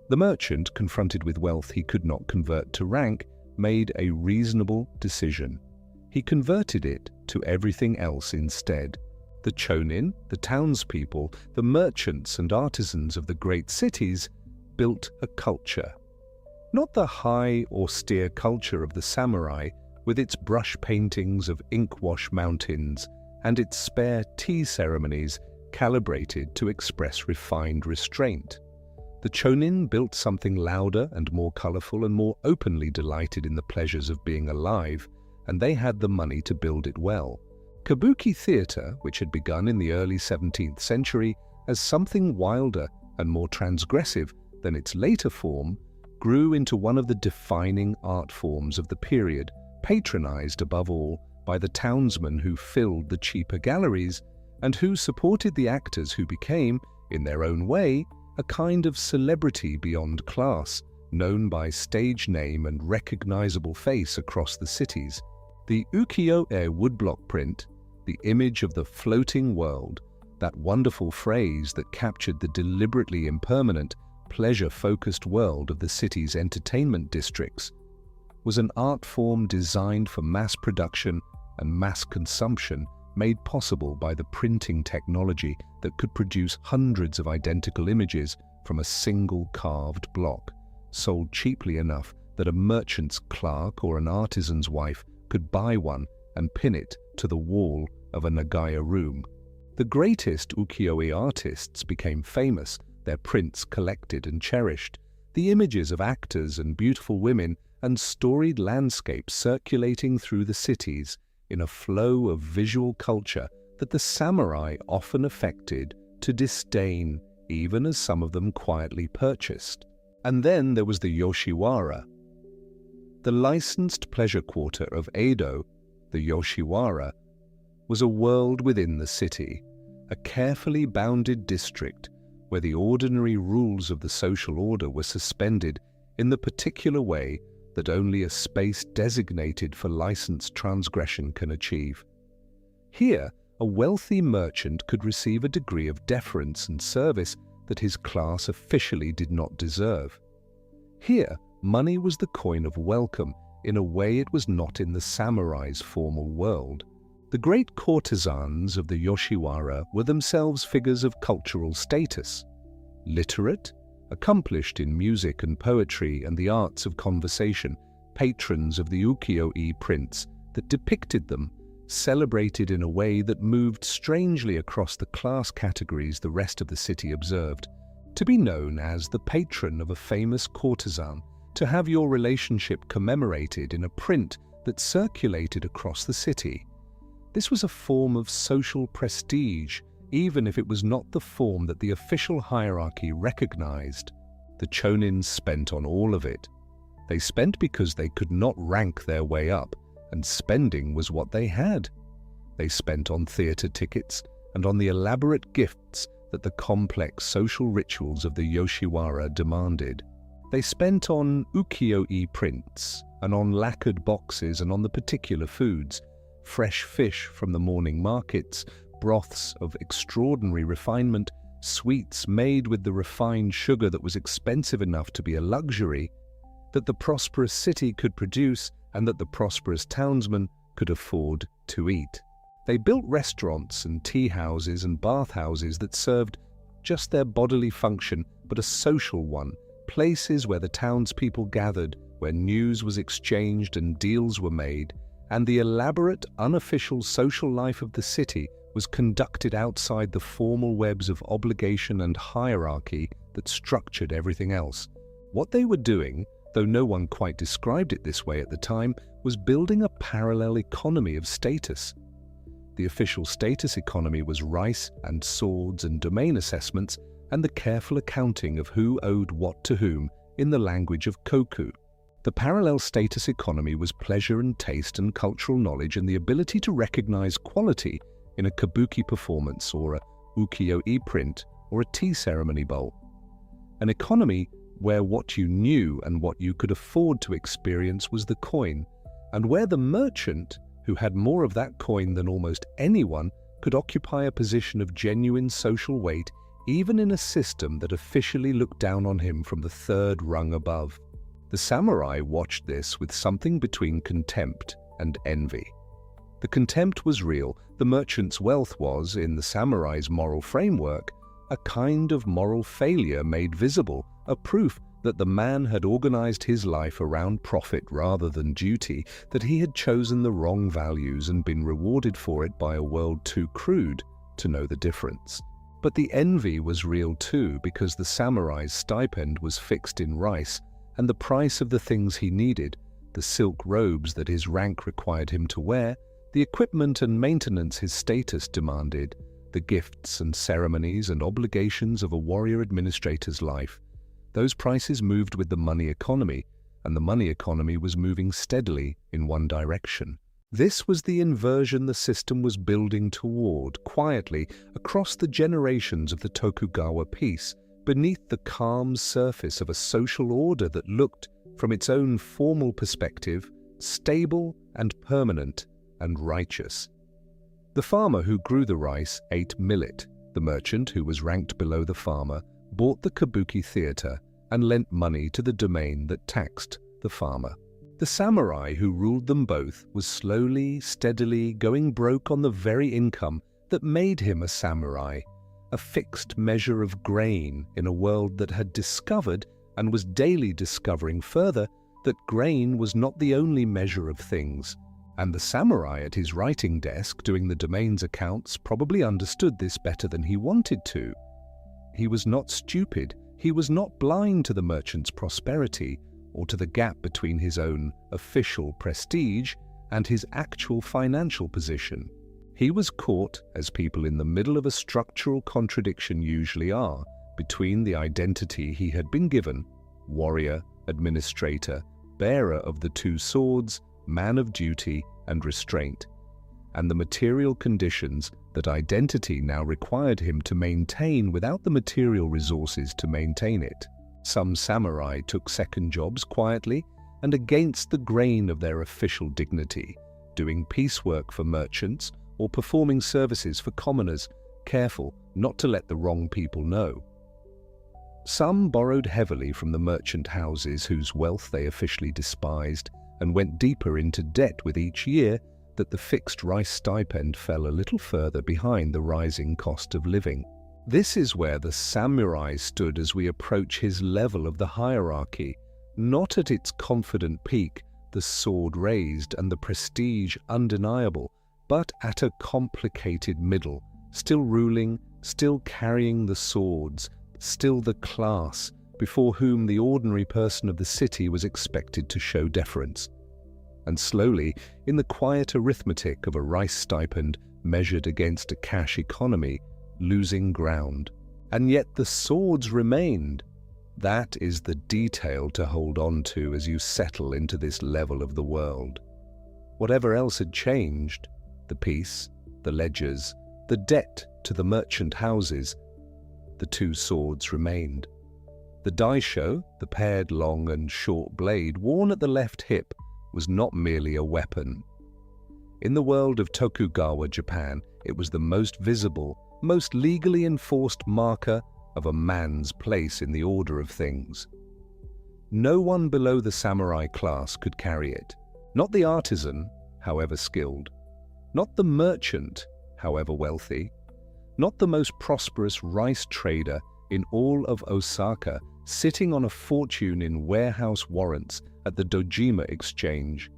The merchant, confronted with wealth he could not convert to rank, made a reasonable decision. He converted it to everything else instead. The chonin, the townspeople, the merchants and artisans of the great cities built a culture. Not the high, austere culture of the samurai, with its brush paintings of ink-wash mountains and its spare tea ceremonies calibrated to express refined restraint. The chonin built something louder and more colorful and more openly delighted in the pleasures of being alive, and they had the money to build it well. Kabuki theater, which had begun in the early 17th century as something wilder and more transgressive than its later form, grew into one of the defining art forms of the period, patronized above all by the townsmen who filled the cheaper galleries and who supported the actors who became, in their own way, a kind of celebrity beyond class, known by stage name and recognizable face across the cities. The ukiyo-e woodblock print, the image of the floating world, that wonderful phrase that captured the deliberately impermanent, pleasure-focused world of the city's entertainment districts, was an art form designed for mass production and mass consumption, made possible by the printing technology that could produce hundreds of identical images from a single carved block, sold cheaply enough that a merchant's clerk or an artisan's wife could buy one and pin it to the wall of a Nagaya room. The greatest ukiyo-e artists became famous, their prints collected and cherished, the images of actors and beautiful women and storied landscapes circulating through the cities in a flow of visual culture that the samurai often affected to disdain, even as some of them quietly purchased. And then there was the Yoshiwara. The licensed pleasure quarter of Edo, the Yoshiwara, was a world within the city, a carefully bounded district where the ordinary rules of the social order were suspended in the particular way that only a space designated for licensed transgression can achieve. Here, a wealthy merchant could receive a degree of deference and service that his class officially did not deserve. Here, money was the coin of welcome in a way it was not in the samurai's formal world. The great courtesans of the Yoshiwara were themselves figures of cultural status, literate, accomplished in music and poetry and the arts of conversation, patrons of the ukiyo-e prints that depicted them, celebrated in a way that moved strangely across the class categories the rest of the city observed. To be known as the patron of a famous courtesan, to have your relationship commemorated in a print that circulated across the city. This was a form of social prestige, even if it was not the form that the official hierarchy recognized. The chonin spent on all of it. They spent because they could not rank their way up, and spending was what they had. They spent on theater tickets and on the elaborate gifts that the complex social rituals of the Yoshiwara demanded. They spent on ukiyo-e prints and on lacquered boxes and on the particular foods, fresh fish from the morning markets, broths of extraordinary refinement, sweets made with the refined sugar that was expensive enough to be a luxury, that the prosperous city could produce and that the prosperous townsman could afford to eat. They built restaurants and tea houses and bath houses that served just their bodily function, but a social one, places where the townspeople gathered, where news was exchanged and deals were made, and the elaborate, unofficial social life of the city was conducted outside the formal webs of obligation and hierarchy that structured everything else. What they were doing, though no one quite described it this way at the time, was building a parallel economy of status. The official status economy was rice and swords and domain assessments and the careful accounting of who owed what to whom in the language of koku. The parallel status economy was pleasure and taste and cultural knowledge and the ability to recognize quality in a kabuki performance or a ukiyo-e print or a tea ceremony bowl. An economy where what you knew and what you could afford to experience was the coin, and where the merchant, who had more of that coin than almost anyone, could occupy a position of genuine social weight even in a system that officially looked down on him from the third rung above. The samurai watched this with something between contempt and envy. The contempt was real. The merchant's wealth was, in the samurai's moral framework, a kind of moral failure made visible, a proof that the man had organized his life around profit rather than duty, that he had chosen the wrong values and been rewarded for it by a world too crude to know the difference. But the envy was real too, because the samurai's stipend was fixed in rice, and the price of the things he needed, the silk robes that his rank required him to wear, the equipment and maintenance his status demanded, the gifts and ceremonies and obligations of a warrior administrator's life, those prices moved with the money economy, and the money economy was moving steadily in one direction. This was the inversion the system was building toward, quietly, across the generations of the Tokugawa peace, beneath the calm surface of a social order that looked, from its own formal perspective, stable and permanent and righteous. The farmer who grew the rice ate millet. The merchant, who was ranked below the farmer, bought the kabuki theater and lent money to the domain that taxed the farmer. The samurai who ruled them both was slowly, steadily going broke on the very income that made him a samurai, a fixed measure of grain in a world that had discovered and was daily discovering further that grain was not the only measure of things. And the samurai at his writing desk doing the domain's accounts probably understood this better than he wanted to. He was not stupid. He was not blind to the merchant's prosperity or to the gap between his own official prestige and his actual financial position. He was caught, as people in the middle of a structural contradiction usually are, between the identity he had been given, warrior, administrator, bearer of the two swords, man of duty and restraint, and the material conditions that identity now required him to maintain without the material resources to maintain it. Some samurai took second jobs quietly and against the grain of their official dignity, doing piecework for merchants or performing services for commoners, careful not to let the wrong people know. Some borrowed heavily from the merchant houses whose wealth they officially despised and went deeper into debt with each year that the fixed rice stipend fell a little further behind the rising cost of living. This is where the samurai stood as we approach his level of the hierarchy, not at its confident peak, the sword raised and the prestige undeniable, but at a complicated middle, still ruling, still carrying the swords, still the class before whom the ordinary person of the city was expected to show deference. And slowly, in the quiet arithmetic of a rice stipend measured against a cash economy, losing ground. And yet the swords remained. That is the detail to hold on to as you settle into this level of the world. Whatever else had changed, the peace, the ledgers, the debt to the merchant houses, the two swords remained. The daisho, the paired long and short blade worn at the left hip, was not merely a weapon. In the world of Tokugawa Japan, it was the most visible, most legally enforced marker of a man's place in the order of things. No one below the samurai class could carry it. Not the artisan, however skilled. Not the merchant, however wealthy. Not the most prosperous rice trader in all of Osaka, sitting on a fortune in warehouse warrants at the Dojima exchange.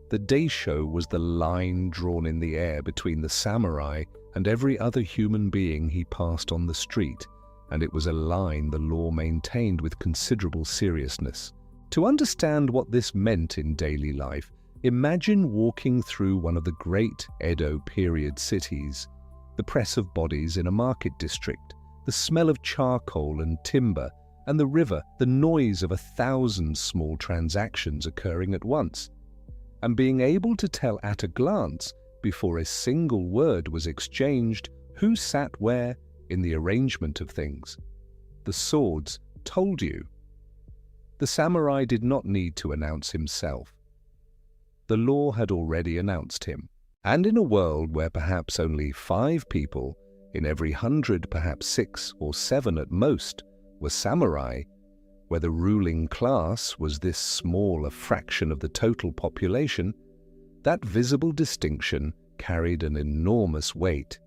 The daisho was the line drawn in the air between the samurai and every other human being he passed on the street, and it was a line the law maintained with considerable seriousness. To understand what this meant in daily life, imagine walking through one of the great Edo period cities, the press of bodies in a market district, the smell of charcoal and timber, and the river, the noise of 1,000 small transactions occurring at once, and being able to tell at a glance, before a single word was exchanged, who sat where in the arrangement of things. The swords told you. The samurai did not need to announce himself. The law had already announced him. And in a world where perhaps only 5 people, in every 100 perhaps 6 or 7 at most, were samurai, where the ruling class was this small a fraction of the total population, that visible distinction carried an enormous weight.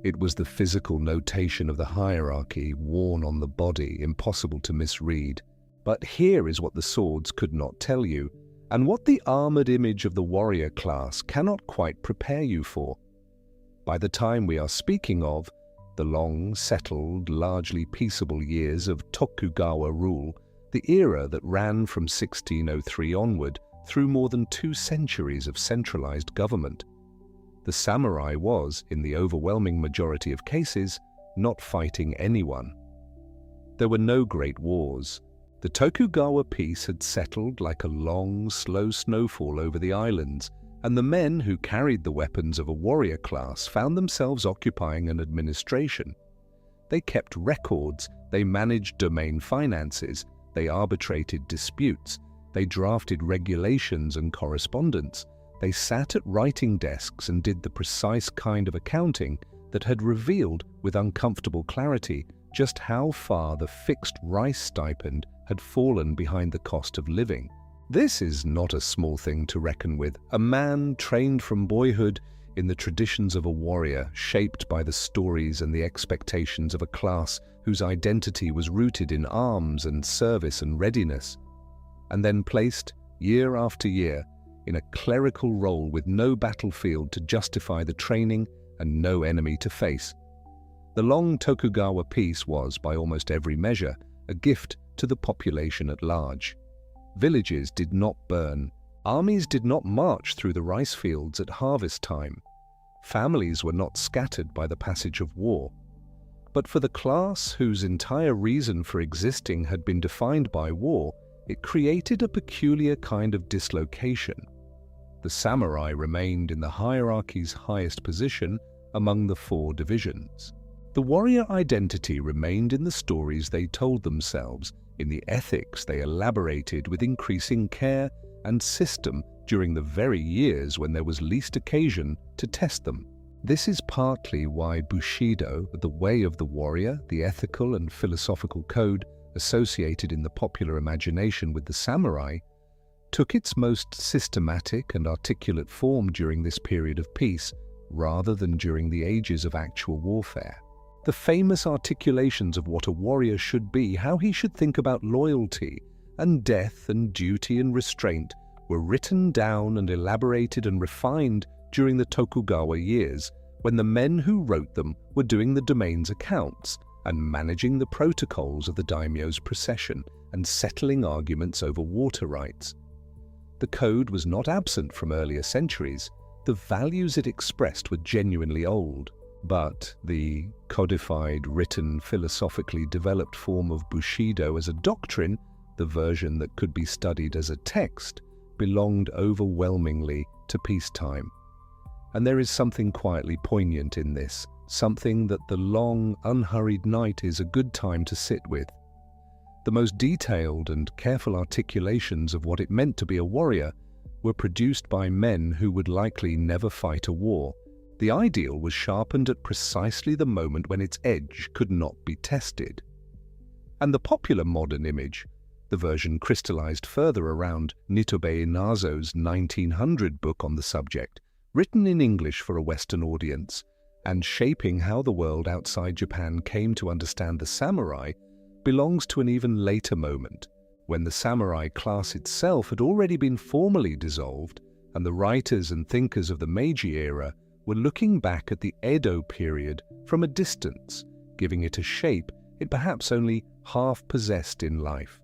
It was the physical notation of the hierarchy worn on the body, impossible to misread. But here is what the swords could not tell you, and what the armored image of the warrior class cannot quite prepare you for. By the time we are speaking of, the long, settled, largely peaceable years of Tokugawa rule, the era that ran from 1603 onward through more than 2 centuries of centralized government, the samurai was, in the overwhelming majority of cases, not fighting anyone. There were no great wars. The Tokugawa peace had settled like a long, slow snowfall over the islands, and the men who carried the weapons of a warrior class found themselves occupying an administration. They kept records, they managed domain finances, they arbitrated disputes, they drafted regulations and correspondence, they sat at writing desks and did the precise kind of accounting that had revealed with uncomfortable clarity just how far the fixed rice stipend had fallen behind the cost of living. This is not a small thing to reckon with. A man trained from boyhood in the traditions of a warrior, shaped by the stories and the expectations of a class whose identity was rooted in arms and service and readiness, and then placed, year after year, in a clerical role with no battlefield to justify the training and no enemy to face. The long Tokugawa peace was, by almost every measure, a gift to the population at large. Villages did not burn. Armies did not march through the rice fields at harvest time. Families were not scattered by the passage of war. But for the class whose entire reason for existing had been defined by war, it created a peculiar kind of dislocation. The samurai remained in the hierarchy's highest position among the 4 divisions. The warrior identity remained in the stories they told themselves, in the ethics they elaborated with increasing care and system during the very years when there was least occasion to test them. This is partly why Bushido, the way of the warrior, the ethical and philosophical code associated in the popular imagination with the samurai, took its most systematic and articulate form during this period of peace, rather than during the ages of actual warfare. The famous articulations of what a warrior should be, how he should think about loyalty and death and duty and restraint, were written down and elaborated and refined during the Tokugawa years, when the men who wrote them were doing the domain's accounts and managing the protocols of the daimyo's procession and settling arguments over water rights. The code was not absent from earlier centuries. The values it expressed were genuinely old. But the codified, written, philosophically developed form of Bushido as a doctrine, the version that could be studied as a text, belonged overwhelmingly to peacetime. And there is something quietly poignant in this, something that the long, unhurried night is a good time to sit with. The most detailed and careful articulations of what it meant to be a warrior were produced by men who would likely never fight a war. The ideal was sharpened at precisely the moment when its edge could not be tested. And the popular modern image, the version crystallized further around Nitobe Inazo's 1900 book on the subject, written in English for a Western audience, and shaping how the world outside Japan came to understand the samurai, belongs to an even later moment, when the samurai class itself had already been formally dissolved, and the writers and thinkers of the Meiji era were looking back at the Edo period from a distance, giving it a shape it perhaps only half possessed in life.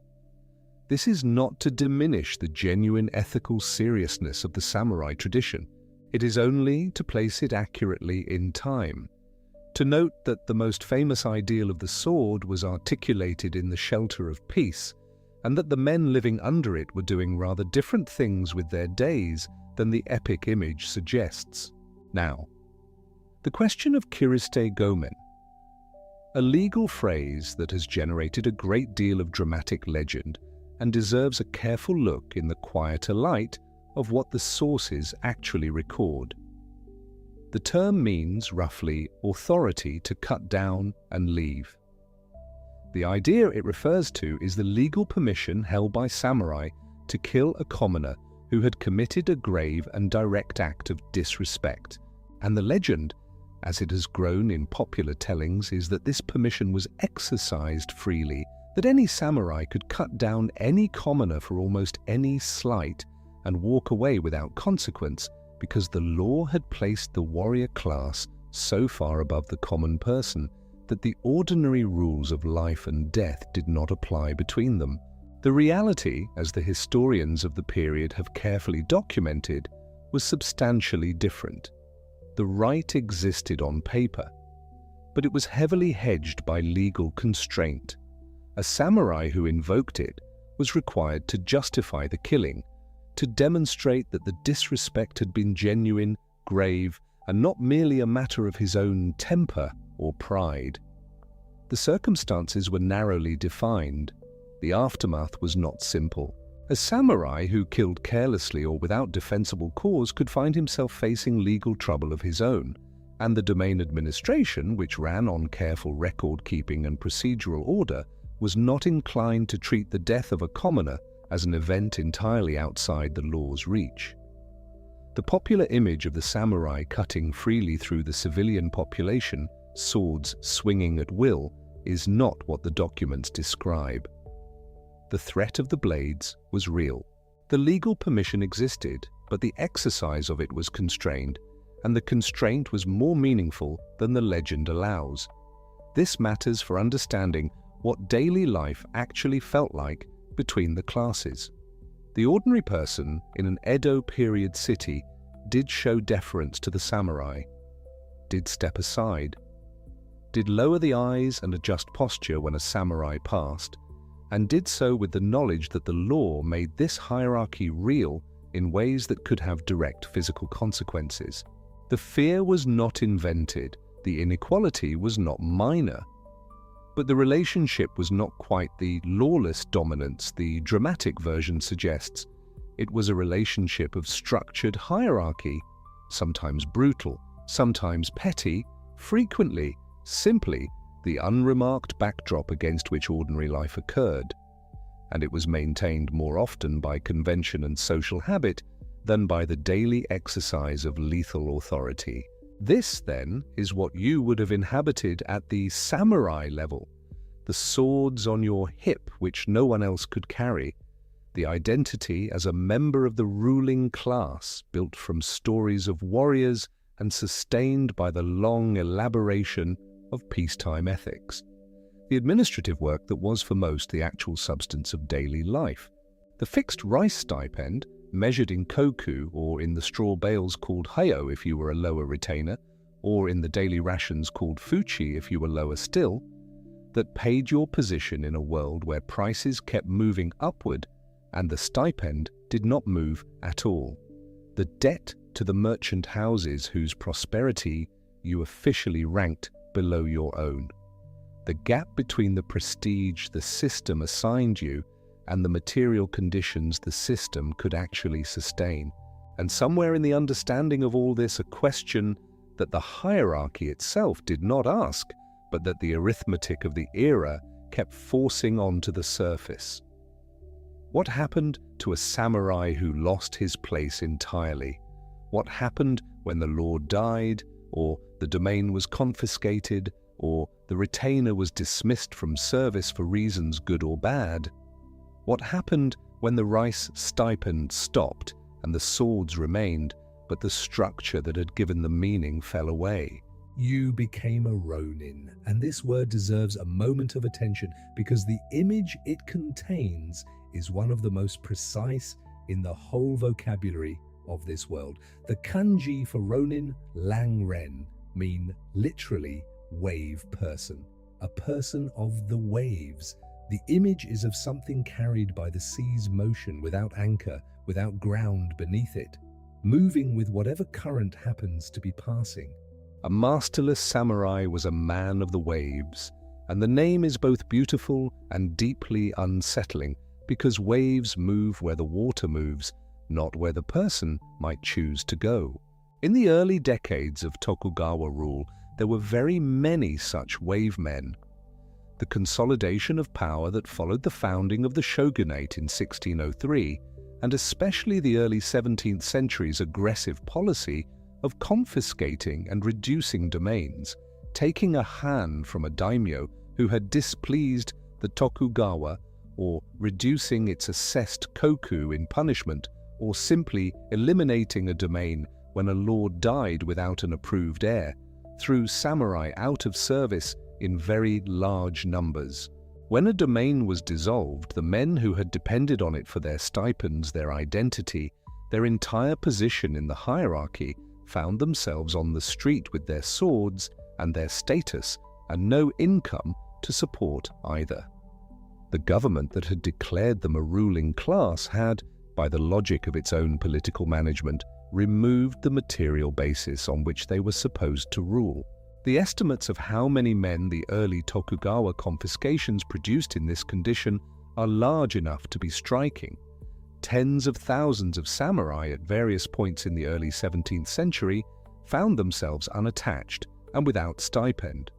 This is not to diminish the genuine ethical seriousness of the samurai tradition. It is only to place it accurately in time. To note that the most famous ideal of the sword was articulated in the shelter of peace, and that the men living under it were doing rather different things with their days than the epic image suggests. Now, the question of kiriste gomen, a legal phrase that has generated a great deal of dramatic legend and deserves a careful look in the quieter light of what the sources actually record. The term means, roughly, authority to cut down and leave. The idea it refers to is the legal permission held by samurai to kill a commoner who had committed a grave and direct act of disrespect, and the legend, as it has grown in popular tellings, is that this permission was exercised freely, that any samurai could cut down any commoner for almost any slight and walk away without consequence, because the law had placed the warrior class so far above the common person that the ordinary rules of life and death did not apply between them. The reality, as the historians of the period have carefully documented, was substantially different. The right existed on paper, but it was heavily hedged by legal constraint. A samurai who invoked it was required to justify the killing, to demonstrate that the disrespect had been genuine, grave, and not merely a matter of his own temper or pride. The circumstances were narrowly defined. The aftermath was not simple. A samurai who killed carelessly or without defensible cause could find himself facing legal trouble of his own, and the domain administration, which ran on careful record-keeping and procedural order, was not inclined to treat the death of a commoner as an event entirely outside the law's reach. The popular image of the samurai cutting freely through the civilian population, swords swinging at will, is not what the documents describe. The threat of the blades was real. The legal permission existed, but the exercise of it was constrained, and the constraint was more meaningful than the legend allows. This matters for understanding what daily life actually felt like between the classes. The ordinary person in an Edo period city did show deference to the samurai, did step aside, did lower the eyes and adjust posture when a samurai passed, and did so with the knowledge that the law made this hierarchy real in ways that could have direct physical consequences. The fear was not invented, the inequality was not minor, but the relationship was not quite the lawless dominance the dramatic version suggests. It was a relationship of structured hierarchy, sometimes brutal, sometimes petty, frequently, simply, the unremarked backdrop against which ordinary life occurred, and it was maintained more often by convention and social habit than by the daily exercise of lethal authority. This, then, is what you would have inhabited at the samurai level, the swords on your hip which no one else could carry, the identity as a member of the ruling class built from stories of warriors and sustained by the long elaboration of peacetime ethics. The administrative work that was for most the actual substance of daily life. The fixed rice stipend, measured in koku or in the straw bales called hayo if you were a lower retainer, or in the daily rations called fuchi if you were lower still, that paid your position in a world where prices kept moving upward and the stipend did not move at all. The debt to the merchant houses whose prosperity you officially ranked below your own. the gap between the prestige the system assigned you and the material conditions the system could actually sustain. And somewhere in the understanding of all this, a question that the hierarchy itself did not ask, but that the arithmetic of the era kept forcing onto the surface. What happened to a samurai who lost his place entirely? What happened when the lord died, or the domain was confiscated, or the retainer was dismissed from service for reasons good or bad? What happened when the rice stipend stopped and the swords remained, but the structure that had given them meaning fell away? You became a ronin, and this word deserves a moment of attention because the image it contains is one of the most precise in the whole vocabulary of this world. The kanji for ronin, lang-ren, mean literally wave person, a person of the waves. The image is of something carried by the sea's motion without anchor, without ground beneath it, moving with whatever current happens to be passing. A masterless samurai was a man of the waves, and the name is both beautiful and deeply unsettling because waves move where the water moves, not where the person might choose to go. In the early decades of Tokugawa rule, there were very many such wave men. The consolidation of power that followed the founding of the shogunate in 1603, and especially the early 17th century's aggressive policy of confiscating and reducing domains, taking a han from a daimyo who had displeased the Tokugawa, or reducing its assessed koku in punishment, or simply eliminating a domain when a lord died without an approved heir, threw samurai out of service in very large numbers. When a domain was dissolved, the men who had depended on it for their stipends, their identity, their entire position in the hierarchy, found themselves on the street with their swords and their status, and no income to support either. The government that had declared them a ruling class had, by the logic of its own political management, removed the material basis on which they were supposed to rule. The estimates of how many men the early Tokugawa confiscations produced in this condition are large enough to be striking. Tens of thousands of samurai at various points in the early 17th century found themselves unattached and without stipend.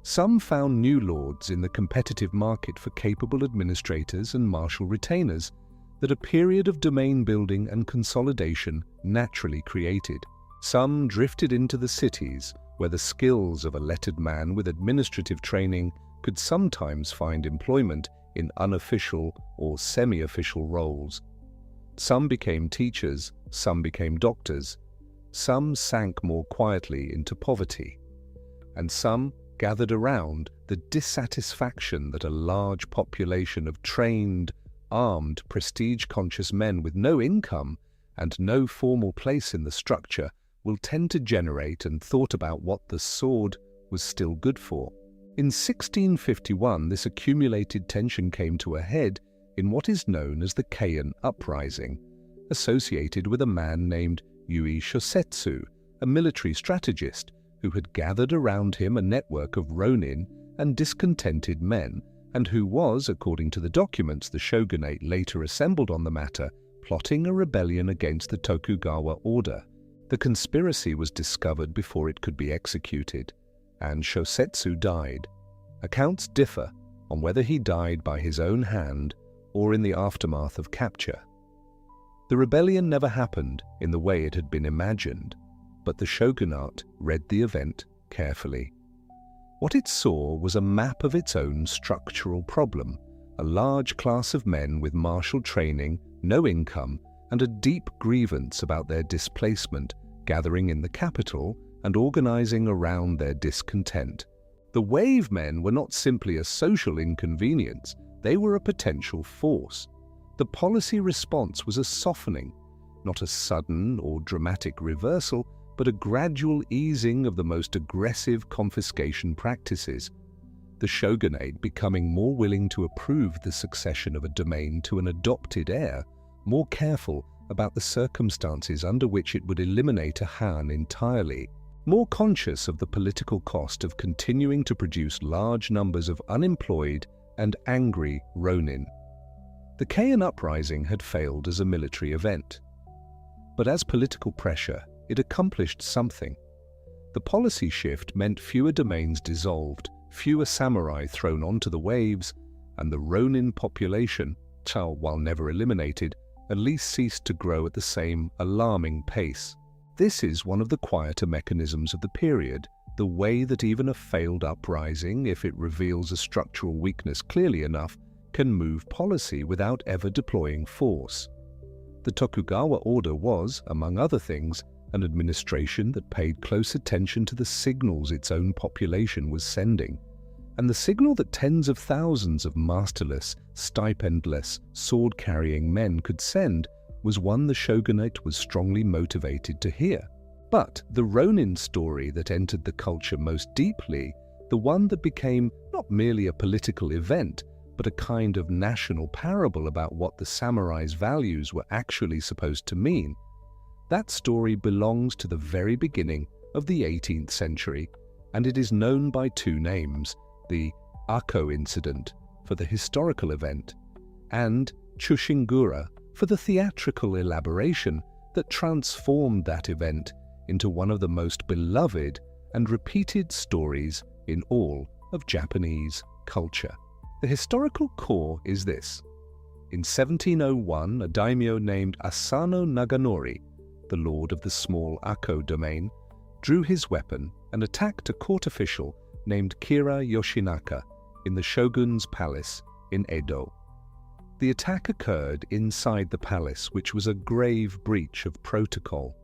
Some found new lords in the competitive market for capable administrators and martial retainers that a period of domain building and consolidation naturally created. Some drifted into the cities, where the skills of a lettered man with administrative training could sometimes find employment in unofficial or semi-official roles. Some became teachers, some became doctors, some sank more quietly into poverty, and some gathered around the dissatisfaction that a large population of trained, armed, prestige-conscious men with no income and no formal place in the structure will tend to generate, and thought about what the sword was still good for. In 1651, this accumulated tension came to a head in what is known as the Heian Uprising, associated with a man named Yui Shosetsu, a military strategist who had gathered around him a network of ronin and discontented men, and who was, according to the documents the shogunate later assembled on the matter, plotting a rebellion against the Tokugawa order. The conspiracy was discovered before it could be executed, and Shosetsu died. Accounts differ on whether he died by his own hand or in the aftermath of capture. The rebellion never happened in the way it had been imagined, but the shogunate read the event carefully. What it saw was a map of its own structural problem, a large class of men with martial training, no income, and a deep grievance about their displacement, gathering in the capital and organizing around their discontent. The wave men were not simply a social inconvenience, they were a potential force. The policy response was a softening, not a sudden or dramatic reversal, but a gradual easing of the most aggressive confiscation practices, the shogunate becoming more willing to approve the succession of a domain to an adopted heir, more careful about the circumstances under which it would eliminate a han entirely. more conscious of the political cost of continuing to produce large numbers of unemployed and angry ronin. The Heian uprising had failed as a military event. But as political pressure, it accomplished something. The policy shift meant fewer domains dissolved, fewer samurai thrown onto the waves, and the ronin population, while never eliminated, at least ceased to grow at the same alarming pace. This is one of the quieter mechanisms of the period, the way that even a failed uprising, if it reveals a structural weakness clearly enough, can move policy without ever deploying force. The Tokugawa order was, among other things, an administration that paid close attention to the signals its own population was sending. And the signal that tens of thousands of masterless, stipendless, sword-carrying men could send was one the shogunate was strongly motivated to hear. But the ronin story that entered the culture most deeply, the one that became not merely a political event, but a kind of national parable about what the samurai's values were actually supposed to mean, that story belongs to the very beginning of the 18th century, and it is known by two names: the Ako incident for the historical event, and Chushingura for the theatrical elaboration that transformed that event into one of the most beloved and repeated stories in all of Japanese culture. The historical core is this. In 1701, a daimyo named Asano Naganori, the lord of the small Ako domain, drew his weapon and attacked a court official named Kira Yoshinaka in the shogun's palace in Edo. The attack occurred inside the palace, which was a grave breach of protocol.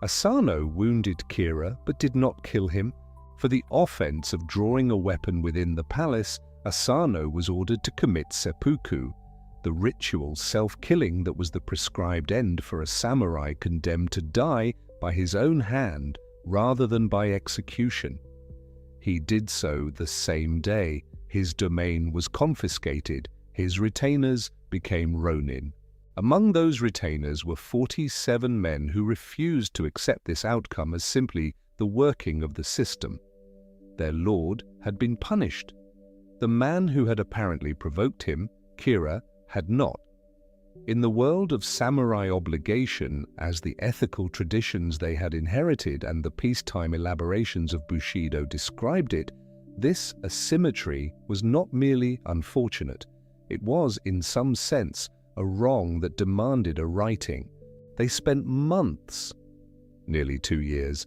Asano wounded Kira but did not kill him. For the offense of drawing a weapon within the palace, Asano was ordered to commit seppuku, the ritual self-killing that was the prescribed end for a samurai condemned to die by his own hand rather than by execution. He did so the same day. His domain was confiscated. His retainers became ronin. Among those retainers were 47 men who refused to accept this outcome as simply the working of the system. Their lord had been punished. The man who had apparently provoked him, Kira, had not. In the world of samurai obligation, as the ethical traditions they had inherited and the peacetime elaborations of Bushido described it, this asymmetry was not merely unfortunate. It was, in some sense, a wrong that demanded a righting. They spent months, nearly 2 years,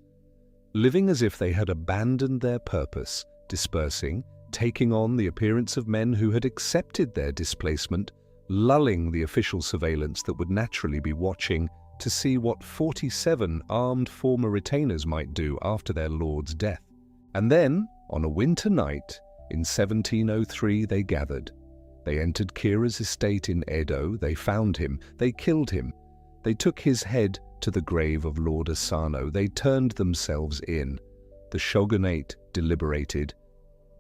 living as if they had abandoned their purpose, dispersing, taking on the appearance of men who had accepted their displacement, lulling the official surveillance that would naturally be watching to see what 47 armed former retainers might do after their lord's death. And then, on a winter night, in 1703 they gathered. They entered Kira's estate in Edo, they found him, they killed him. They took his head to the grave of Lord Asano, they turned themselves in. The shogunate deliberated.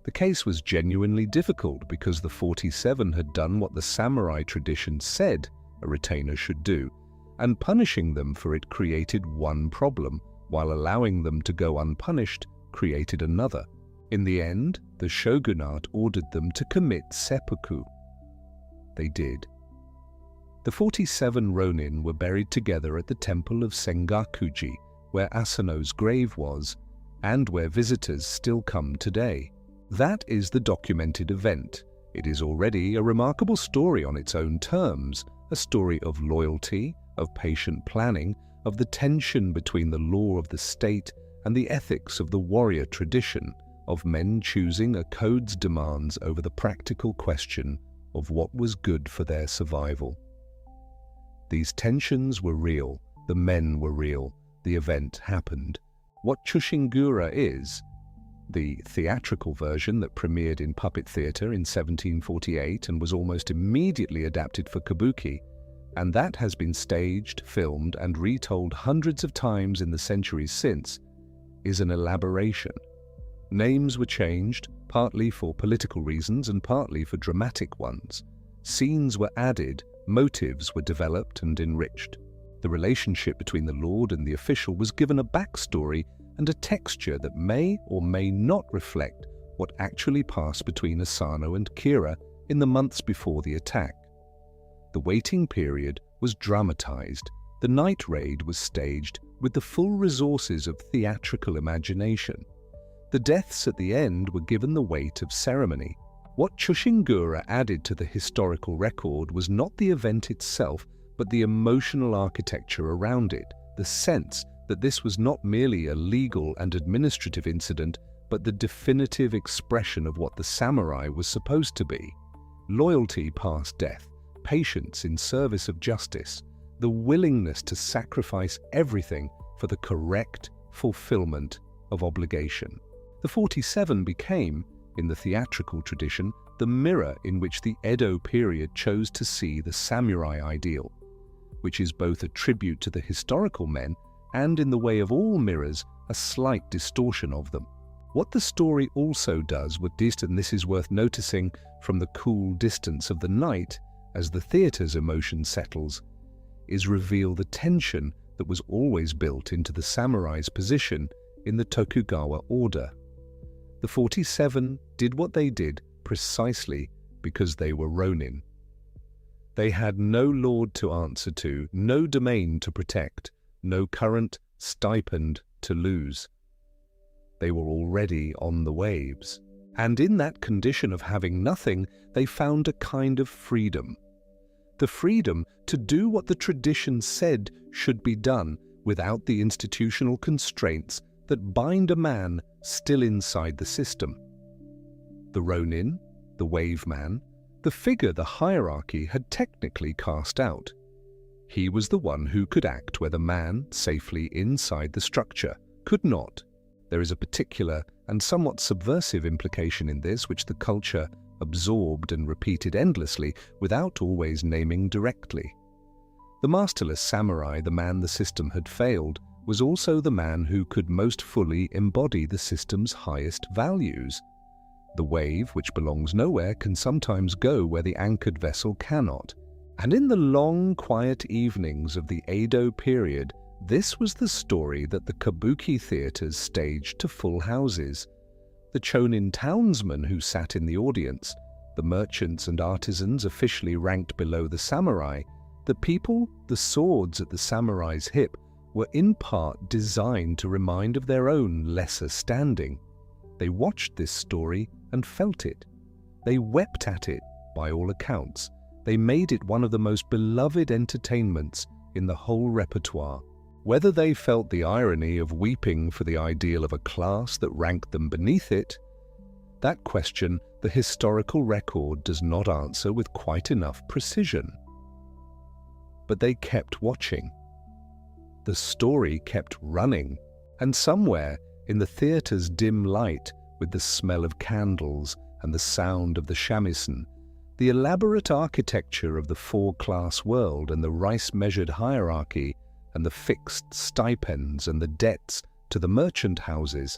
The case was genuinely difficult because the 47 had done what the samurai tradition said a retainer should do, and punishing them for it created one problem, while allowing them to go unpunished created another. In the end, the shogunate ordered them to commit seppuku. They did. The 47 ronin were buried together at the temple of Sengakuji, where Asano's grave was, and where visitors still come today. That is the documented event. It is already a remarkable story on its own terms, a story of loyalty, of patient planning, of the tension between the law of the state and the ethics of the warrior tradition, of men choosing a code's demands over the practical question of what was good for their survival. These tensions were real, the men were real, the event happened. What Chushingura is, the theatrical version that premiered in puppet theatre in 1748 and was almost immediately adapted for kabuki, and that has been staged, filmed, and retold hundreds of times in the centuries since, is an elaboration. Names were changed, partly for political reasons and partly for dramatic ones. Scenes were added, motives were developed and enriched. The relationship between the lord and the official was given a backstory and a texture that may or may not reflect what actually passed between Asano and Kira in the months before the attack. The waiting period was dramatized. The night raid was staged with the full resources of theatrical imagination. The deaths at the end were given the weight of ceremony. What Chushingura added to the historical record was not the event itself, but the emotional architecture around it, the sense that this was not merely a legal and administrative incident, but the definitive expression of what the samurai was supposed to be. Loyalty past death, patience in service of justice, the willingness to sacrifice everything for the correct fulfillment of obligation. The 47 became, in the theatrical tradition, the mirror in which the Edo period chose to see the samurai ideal, which is both a tribute to the historical men and, in the way of all mirrors, a slight distortion of them. What the story also does, and this is worth noticing from the cool distance of the night as the theatre's emotion settles, is reveal the tension that was always built into the samurai's position in the Tokugawa order. The 47 did what they did precisely because they were ronin. They had no lord to answer to, no domain to protect, no current stipend to lose. They were already on the waves, and in that condition of having nothing, they found a kind of freedom. The freedom to do what the tradition said should be done without the institutional constraints that bind a man still inside the system. The ronin, the wave man, the figure the hierarchy had technically cast out. He was the one who could act where the man, safely inside the structure, could not. There is a particular and somewhat subversive implication in this which the culture absorbed and repeated endlessly without always naming directly. The masterless samurai, the man the system had failed, was also the man who could most fully embody the system's highest values. The wave, which belongs nowhere, can sometimes go where the anchored vessel cannot. And in the long, quiet evenings of the Edo period, this was the story that the kabuki theatres staged to full houses. The chonin townsmen who sat in the audience, the merchants and artisans officially ranked below the samurai, the people, the swords at the samurai's hip, were in part designed to remind of their own lesser standing. They watched this story and felt it. They wept at it, by all accounts. They made it one of the most beloved entertainments in the whole repertoire. Whether they felt the irony of weeping for the ideal of a class that ranked them beneath it, that question the historical record does not answer with quite enough precision. But they kept watching. The story kept running, and somewhere in the theatre's dim light, with the smell of candles and the sound of the shamisen, the elaborate architecture of the four-class world and the rice-measured hierarchy and the fixed stipends and the debts to the merchant houses,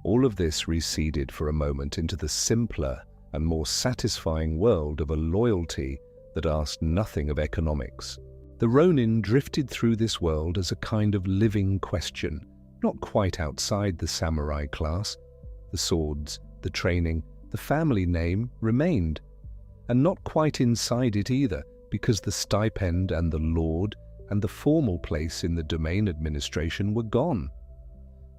all of this receded for a moment into the simpler and more satisfying world of a loyalty that asked nothing of economics. The ronin drifted through this world as a kind of living question, not quite outside the samurai class. The swords, the training, the family name remained, and not quite inside it either, because the stipend and the lord and the formal place in the domain administration were gone.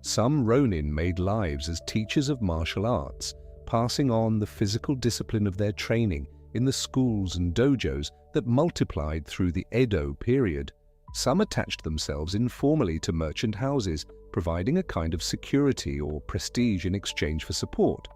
Some ronin made lives as teachers of martial arts, passing on the physical discipline of their training in the schools and dojos that multiplied through the Edo period. Some attached themselves informally to merchant houses, providing a kind of security or prestige in exchange for support.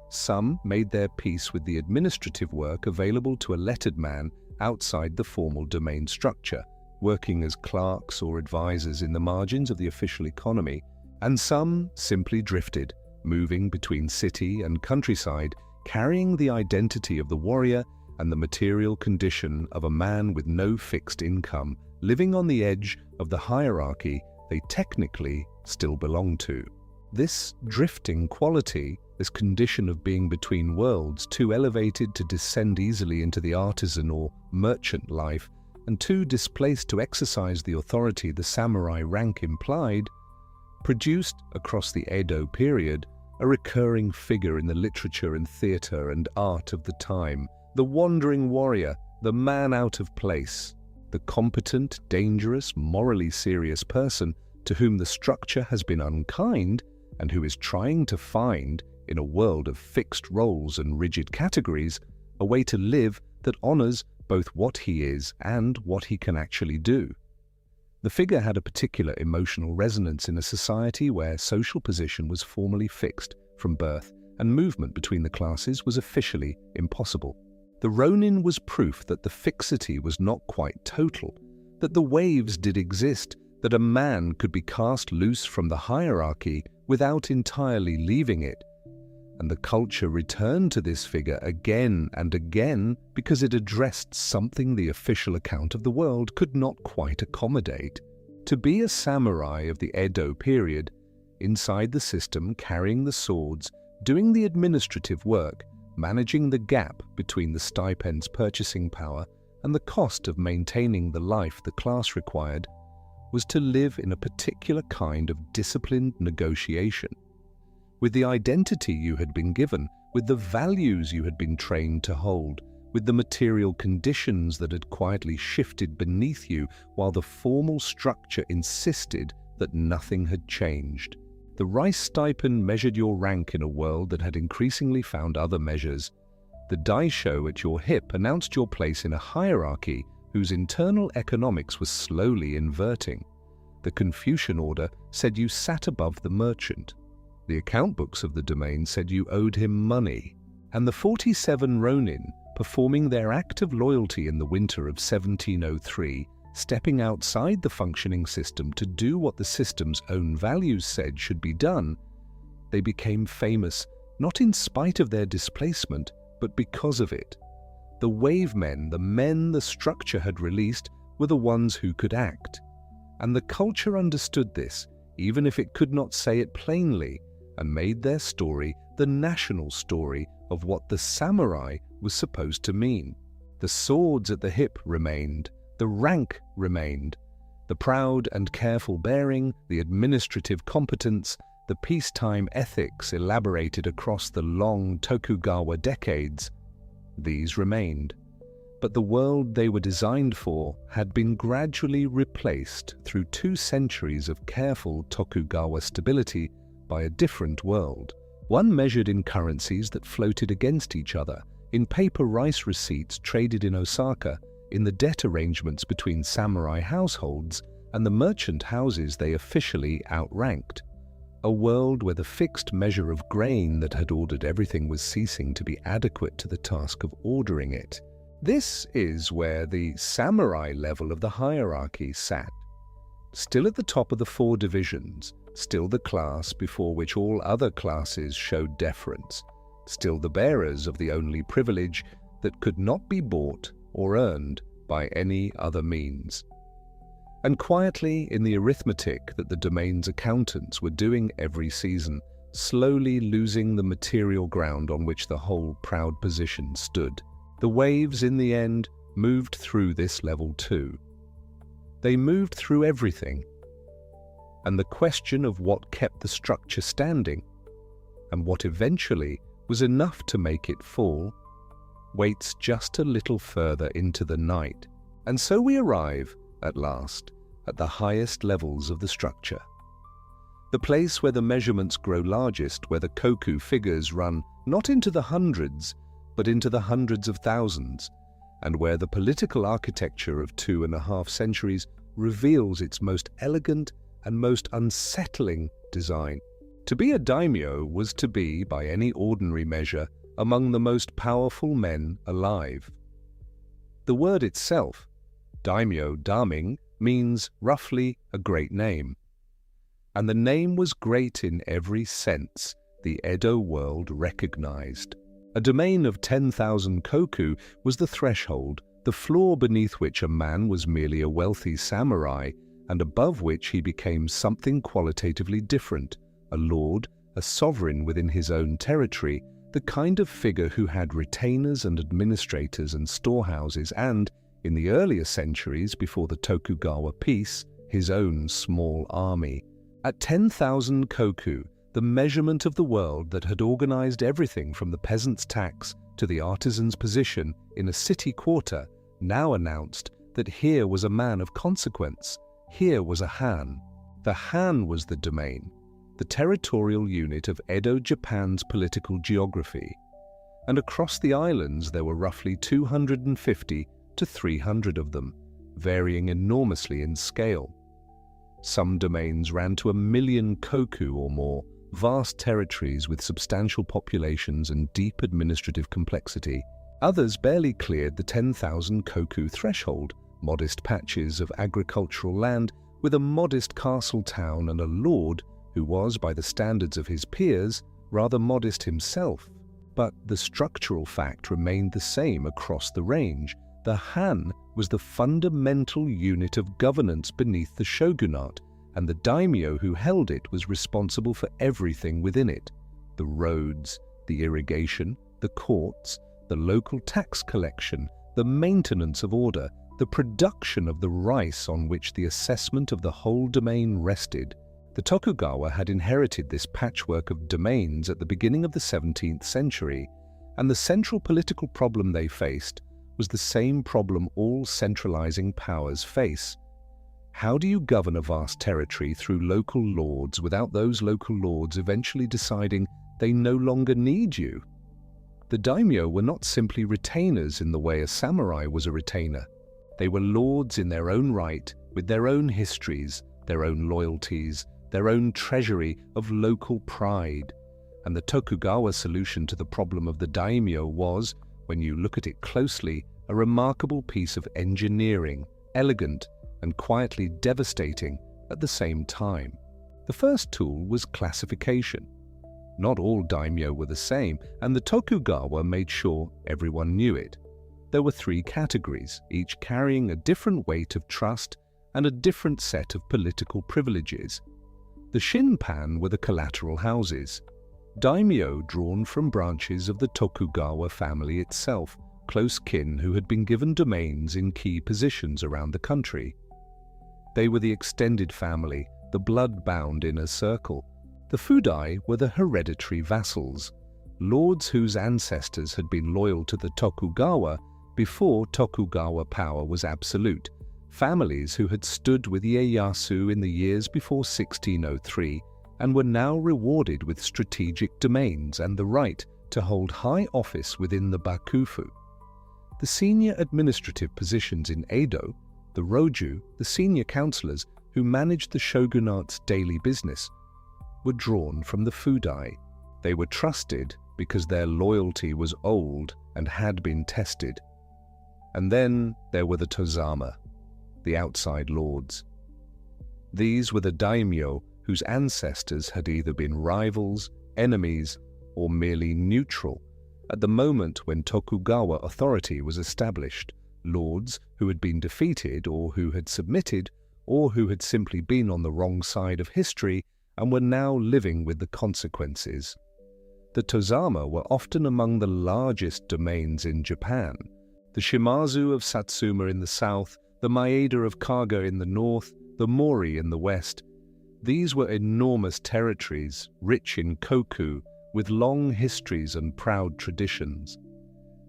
Some made their peace with the administrative work available to a lettered man outside the formal domain structure, working as clerks or advisors in the margins of the official economy, and some simply drifted, moving between city and countryside, carrying the identity of the warrior and the material condition of a man with no fixed income, living on the edge of the hierarchy they technically still belong to. This drifting quality, this condition of being between worlds, too elevated to descend easily into the artisan or merchant life, and too displaced to exercise the authority the samurai rank implied, produced, across the Edo period, a recurring figure in the literature and theatre and art of the time, the wandering warrior, the man out of place, the competent, dangerous, morally serious person to whom the structure has been unkind and who is trying to find, in a world of fixed roles and rigid categories, a way to live that honors both what he is and what he can actually do. The figure had a particular emotional resonance in a society where social position was formally fixed from birth and movement between the classes was officially impossible. The Ronin was proof that the fixity was not quite total, that the waves did exist, that a man could be cast loose from the hierarchy without entirely leaving it. And the culture returned to this figure again and again because it addressed something the official account of the world could not quite accommodate. To be a samurai of the Edo period, inside the system, carrying the swords, doing the administrative work, managing the gap between the stipend's purchasing power and the cost of maintaining the life the class required, was to live in a particular kind of disciplined negotiation. With the identity you had been given, with the values you had been trained to hold, with the material conditions that had quietly shifted beneath you while the formal structure insisted that nothing had changed. The rice stipend measured your rank in a world that had increasingly found other measures. The daisho at your hip announced your place in a hierarchy whose internal economics was slowly inverting. The Confucian order said you sat above the merchant. The account books of the domain said you owed him money, and the 47 Ronin, performing their act of loyalty in the winter of 1703, stepping outside the functioning system to do what the system's own values said should be done, they became famous not in spite of their displacement, but because of it. The wave men, the men the structure had released, were the ones who could act. And the culture understood this, even if it could not say it plainly, and made their story the national story of what the samurai was supposed to mean. The swords at the hip remained, the rank remained, the proud and careful bearing, the administrative competence, the peacetime ethics elaborated across the long Tokugawa decades, these remained. But the world they were designed for had been gradually replaced through 2 centuries of careful Tokugawa stability by a different world, one measured in currencies that floated against each other, in paper rice receipts traded in Osaka, in the debt arrangements between samurai households and the merchant houses they officially outranked. A world where the fixed measure of grain that had ordered everything was ceasing to be adequate to the task of ordering it. This is where the samurai level of the hierarchy sat. Still at the top of the 4 divisions, still the class before which all other classes showed deference, still the bearers of the only privilege that could not be bought or earned by any other means. And quietly, in the arithmetic that the domain's accountants were doing every season, slowly losing the material ground on which the whole proud position stood, the waves in the end moved through this level too. They moved through everything, and the question of what kept the structure standing, and what eventually was enough to make it fall, waits just a little further into the night. And so we arrive, at last, at the highest levels of the structure. The place where the measurements grow largest, where the koku figures run not into the hundreds, but into the hundreds of thousands, and where the political architecture of 2.5 centuries reveals its most elegant and most unsettling design. To be a daimyo was to be, by any ordinary measure, among the most powerful men alive. The word itself, daimyo daming, means roughly a great name. And the name was great in every sense the Edo world recognized. A domain of 10,000 koku was the threshold, the floor beneath which a man was merely a wealthy samurai, and above which he became something qualitatively different, a lord, a sovereign within his own territory, the kind of figure who had retainers and administrators and storehouses and, In the earlier centuries before the Tokugawa peace, his own small army. At 10,000 koku, the measurement of the world that had organized everything from the peasant's tax to the artisan's position in a city quarter now announced that here was a man of consequence, here was a Han. The Han was the domain, the territorial unit of Edo Japan's political geography. And across the islands there were roughly 250 to 300 of them, varying enormously in scale. Some domains ran to 1 million koku or more, vast territories with substantial populations and deep administrative complexity. Others barely cleared the 10,000 koku threshold, modest patches of agricultural land with a modest castle town and a lord who was, by the standards of his peers, rather modest himself. But the structural fact remained the same across the range. The Han was the fundamental unit of governance beneath the shogunate, and the daimyo who held it was responsible for everything within it: the roads, the irrigation, the courts, the local tax collection, the maintenance of order, the production of the rice on which the assessment of the whole domain rested. The Tokugawa had inherited this patchwork of domains at the beginning of the 17th century, and the central political problem they faced was the same problem all centralizing powers face. How do you govern a vast territory through local lords without those local lords eventually deciding they no longer need you? The daimyo were not simply retainers in the way a samurai was a retainer. They were lords in their own right, with their own histories, their own loyalties, their own treasury of local pride. And the Tokugawa solution to the problem of the daimyo was, when you look at it closely, a remarkable piece of engineering, elegant and quietly devastating at the same time. The first tool was classification. Not all daimyo were the same, and the Tokugawa made sure everyone knew it. There were 3 categories, each carrying a different weight of trust and a different set of political privileges. The shinpan were the collateral houses, daimyo drawn from branches of the Tokugawa family itself, close kin who had been given domains in key positions around the country. They were the extended family, the blood-bound inner circle. The Feudai were the hereditary vassals, lords whose ancestors had been loyal to the Tokugawa before Tokugawa power was absolute, families who had stood with Ieyasu in the years before 1603 and were now rewarded with strategic domains and the right to hold high office within the bakufu. The senior administrative positions in Edo, the roju, the senior councillors who managed the shogunate's daily business, were drawn from the Feudai. They were trusted because their loyalty was old and had been tested. And then there were the Tozama, the outside lords. These were the daimyo whose ancestors had either been rivals, enemies, or merely neutral at the moment when Tokugawa authority was established, lords who had been defeated or who had submitted or who had simply been on the wrong side of history and were now living with the consequences. The Tozama were often among the largest domains in Japan. The Shimazu of Satsuma in the south, the Maeda of Kaga in the north, the Mori in the west. These were enormous territories, rich in koku, with long histories and proud traditions.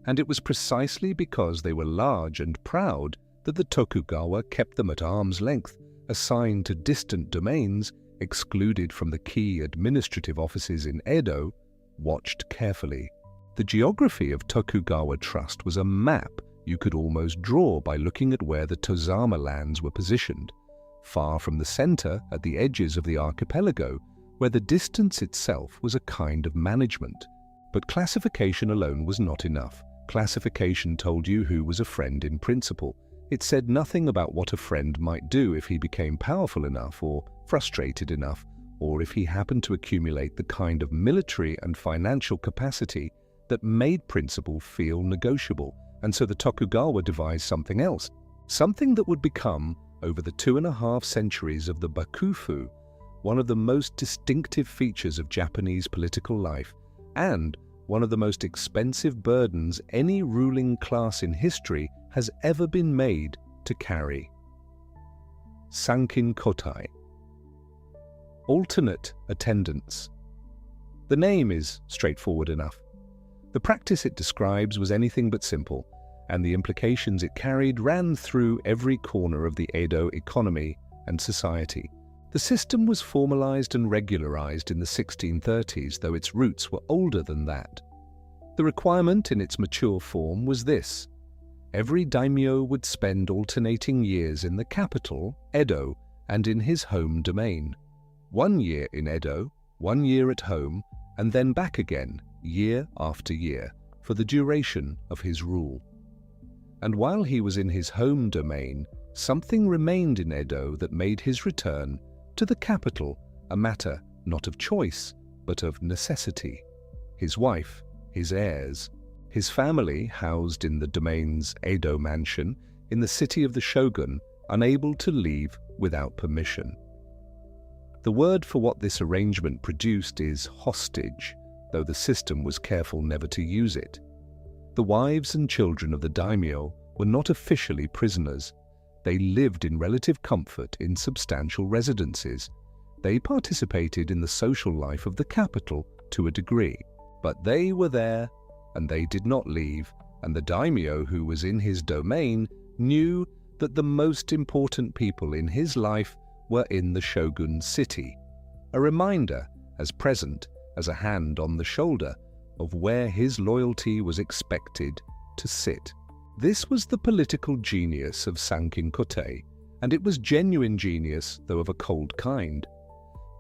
And it was precisely because they were large and proud that the Tokugawa kept them at arm's length, assigned to distant domains, excluded from the key administrative offices in Edo, watched carefully. The geography of Tokugawa Trust was a map you could almost draw by looking at where the Tozama lands were positioned, far from the center at the edges of the archipelago, where the distance itself was a kind of management. But classification alone was not enough. Classification told you who was a friend in principle. It said nothing about what a friend might do if he became powerful enough or frustrated enough, or if he happened to accumulate the kind of military and financial capacity that made principle feel negotiable. And so the Tokugawa devised something else, something that would become, over the 2.5 centuries of the bakufu, one of the most distinctive features of Japanese political life, and one of the most expensive burdens any ruling class in history has ever been made to carry. Sankin-kotai. Alternate attendance. The name is straightforward enough. The practice it describes was anything but simple, and the implications it carried ran through every corner of the Edo economy and society. The system was formalized and regularized in the 1630s, though its roots were older than that. The requirement in its mature form was this: every daimyo would spend alternating years in the capital, Edo, and in his home domain. 1 year in Edo, 1 year at home, and then back again, year after year, for the duration of his rule. And while he was in his home domain, something remained in Edo that made his return to the capital a matter not of choice, but of necessity. His wife, his heirs, his family housed in the domain's Edo mansion in the city of the shogun, unable to leave without permission. The word for what this arrangement produced is hostage, though the system was careful never to use it. The wives and children of the daimyo were not officially prisoners. They lived in relative comfort in substantial residences. They participated in the social life of the capital to a degree, but they were there and they did not leave, and the daimyo who was in his domain knew that the most important people in his life were in the shogun's city, a reminder, as present as a hand on the shoulder, of where his loyalty was expected to sit. This was the political genius of sankin-kotai, and it was genuine genius, though of a cold kind.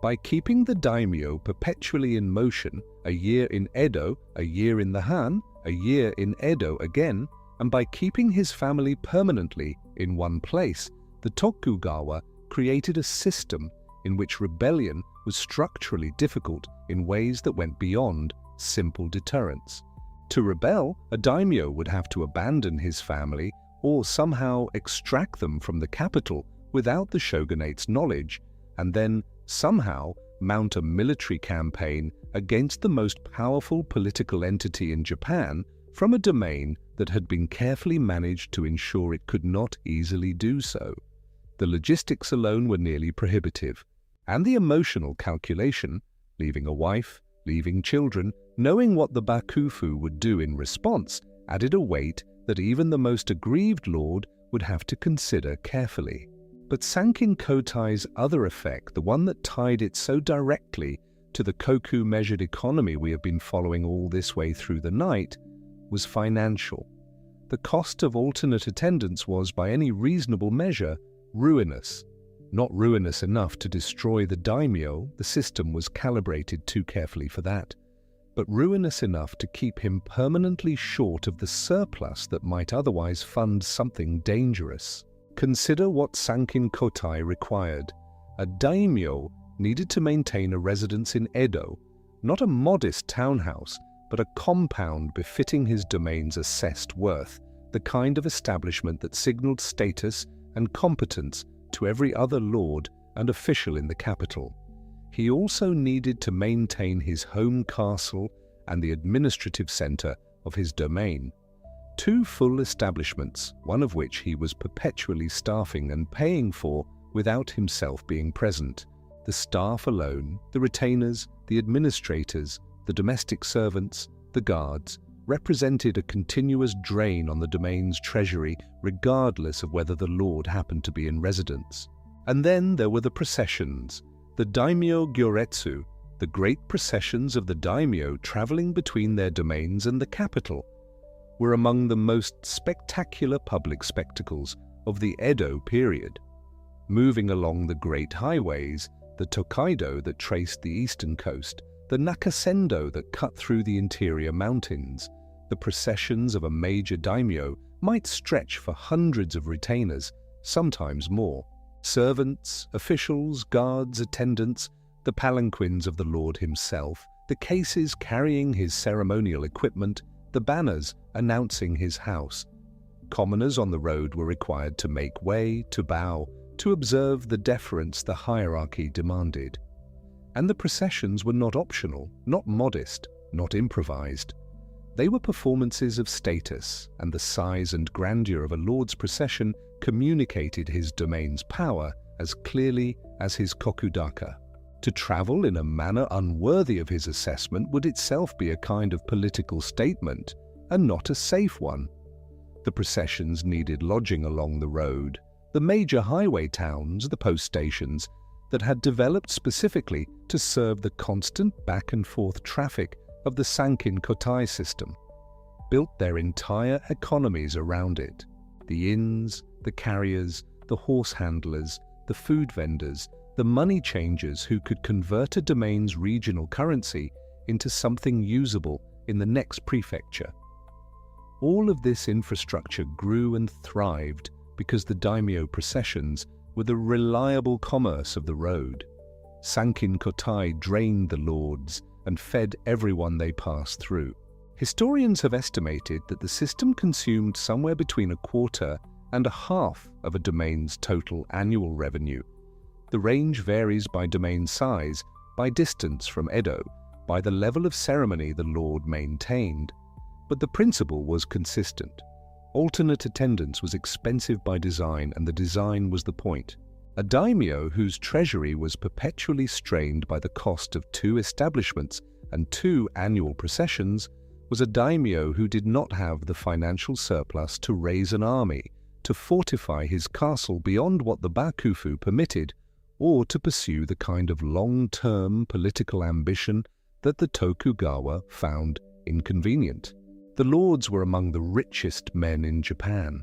By keeping the daimyo perpetually in motion, a year in Edo, a year in the Han, a year in Edo again, and by keeping his family permanently in one place, the Tokugawa created a system in which rebellion was structurally difficult in ways that went beyond simple deterrence. To rebel, a daimyo would have to abandon his family or somehow extract them from the capital without the shogunate's knowledge, and then somehow mount a military campaign against the most powerful political entity in Japan from a domain that had been carefully managed to ensure it could not easily do so. The logistics alone were nearly prohibitive, and the emotional calculation, leaving a wife, leaving children, knowing what the bakufu would do in response, added a weight that even the most aggrieved lord would have to consider carefully. But sankin-kotai's other effect, the one that tied it so directly to the koku-measured economy we have been following all this way through the night, was financial. The cost of alternate attendance was, by any reasonable measure, ruinous. Not ruinous enough to destroy the daimyo, the system was calibrated too carefully for that, but ruinous enough to keep him permanently short of the surplus that might otherwise fund something dangerous. Consider what sankin-kotai required. A daimyo needed to maintain a residence in Edo, not a modest townhouse, but a compound befitting his domain's assessed worth, the kind of establishment that signaled status and competence to every other lord and official in the capital. He also needed to maintain his home castle and the administrative center of his domain. 2 full establishments, one of which he was perpetually staffing and paying for without himself being present. The staff alone, the retainers, the administrators, the domestic servants, the guards, represented a continuous drain on the domain's treasury, regardless of whether the lord happened to be in residence. And then there were the processions, the daimyo gyoretsu, the great processions of the daimyo traveling between their domains and the capital, were among the most spectacular public spectacles of the Edo period. Moving along the great highways, the Tokaido that traced the eastern coast, the Nakasendo that cut through the interior mountains, the processions of a major daimyo might stretch for hundreds of retainers, sometimes more. Servants, officials, guards, attendants, the palanquins of the lord himself, the cases carrying his ceremonial equipment, the banners announcing his house. Commoners on the road were required to make way, to bow, to observe the deference the hierarchy demanded. And the processions were not optional, not modest, not improvised. They were performances of status, and the size and grandeur of a lord's procession communicated his domain's power as clearly as his kokudaka. To travel in a manner unworthy of his assessment would itself be a kind of political statement, and not a safe one. The processions needed lodging along the road, the major highway towns, the post stations, that had developed specifically to serve the constant back-and-forth traffic of the sankin-kotai system, built their entire economies around it. The inns, the carriers, the horse handlers, the food vendors, the money changers who could convert a domain's regional currency into something usable in the next prefecture. All of this infrastructure grew and thrived because the daimyo processions were the reliable commerce of the road. Sankin-kotai drained the lords and fed everyone they passed through. Historians have estimated that the system consumed somewhere between a quarter and a half of a domain's total annual revenue. The range varies by domain size, by distance from Edo, by the level of ceremony the lord maintained. But the principle was consistent. Alternate attendance was expensive by design, and the design was the point. A daimyo whose treasury was perpetually strained by the cost of 2 establishments and 2 annual processions was a daimyo who did not have the financial surplus to raise an army, to fortify his castle beyond what the bakufu permitted, or to pursue the kind of long-term political ambition that the Tokugawa found inconvenient. The lords were among the richest men in Japan.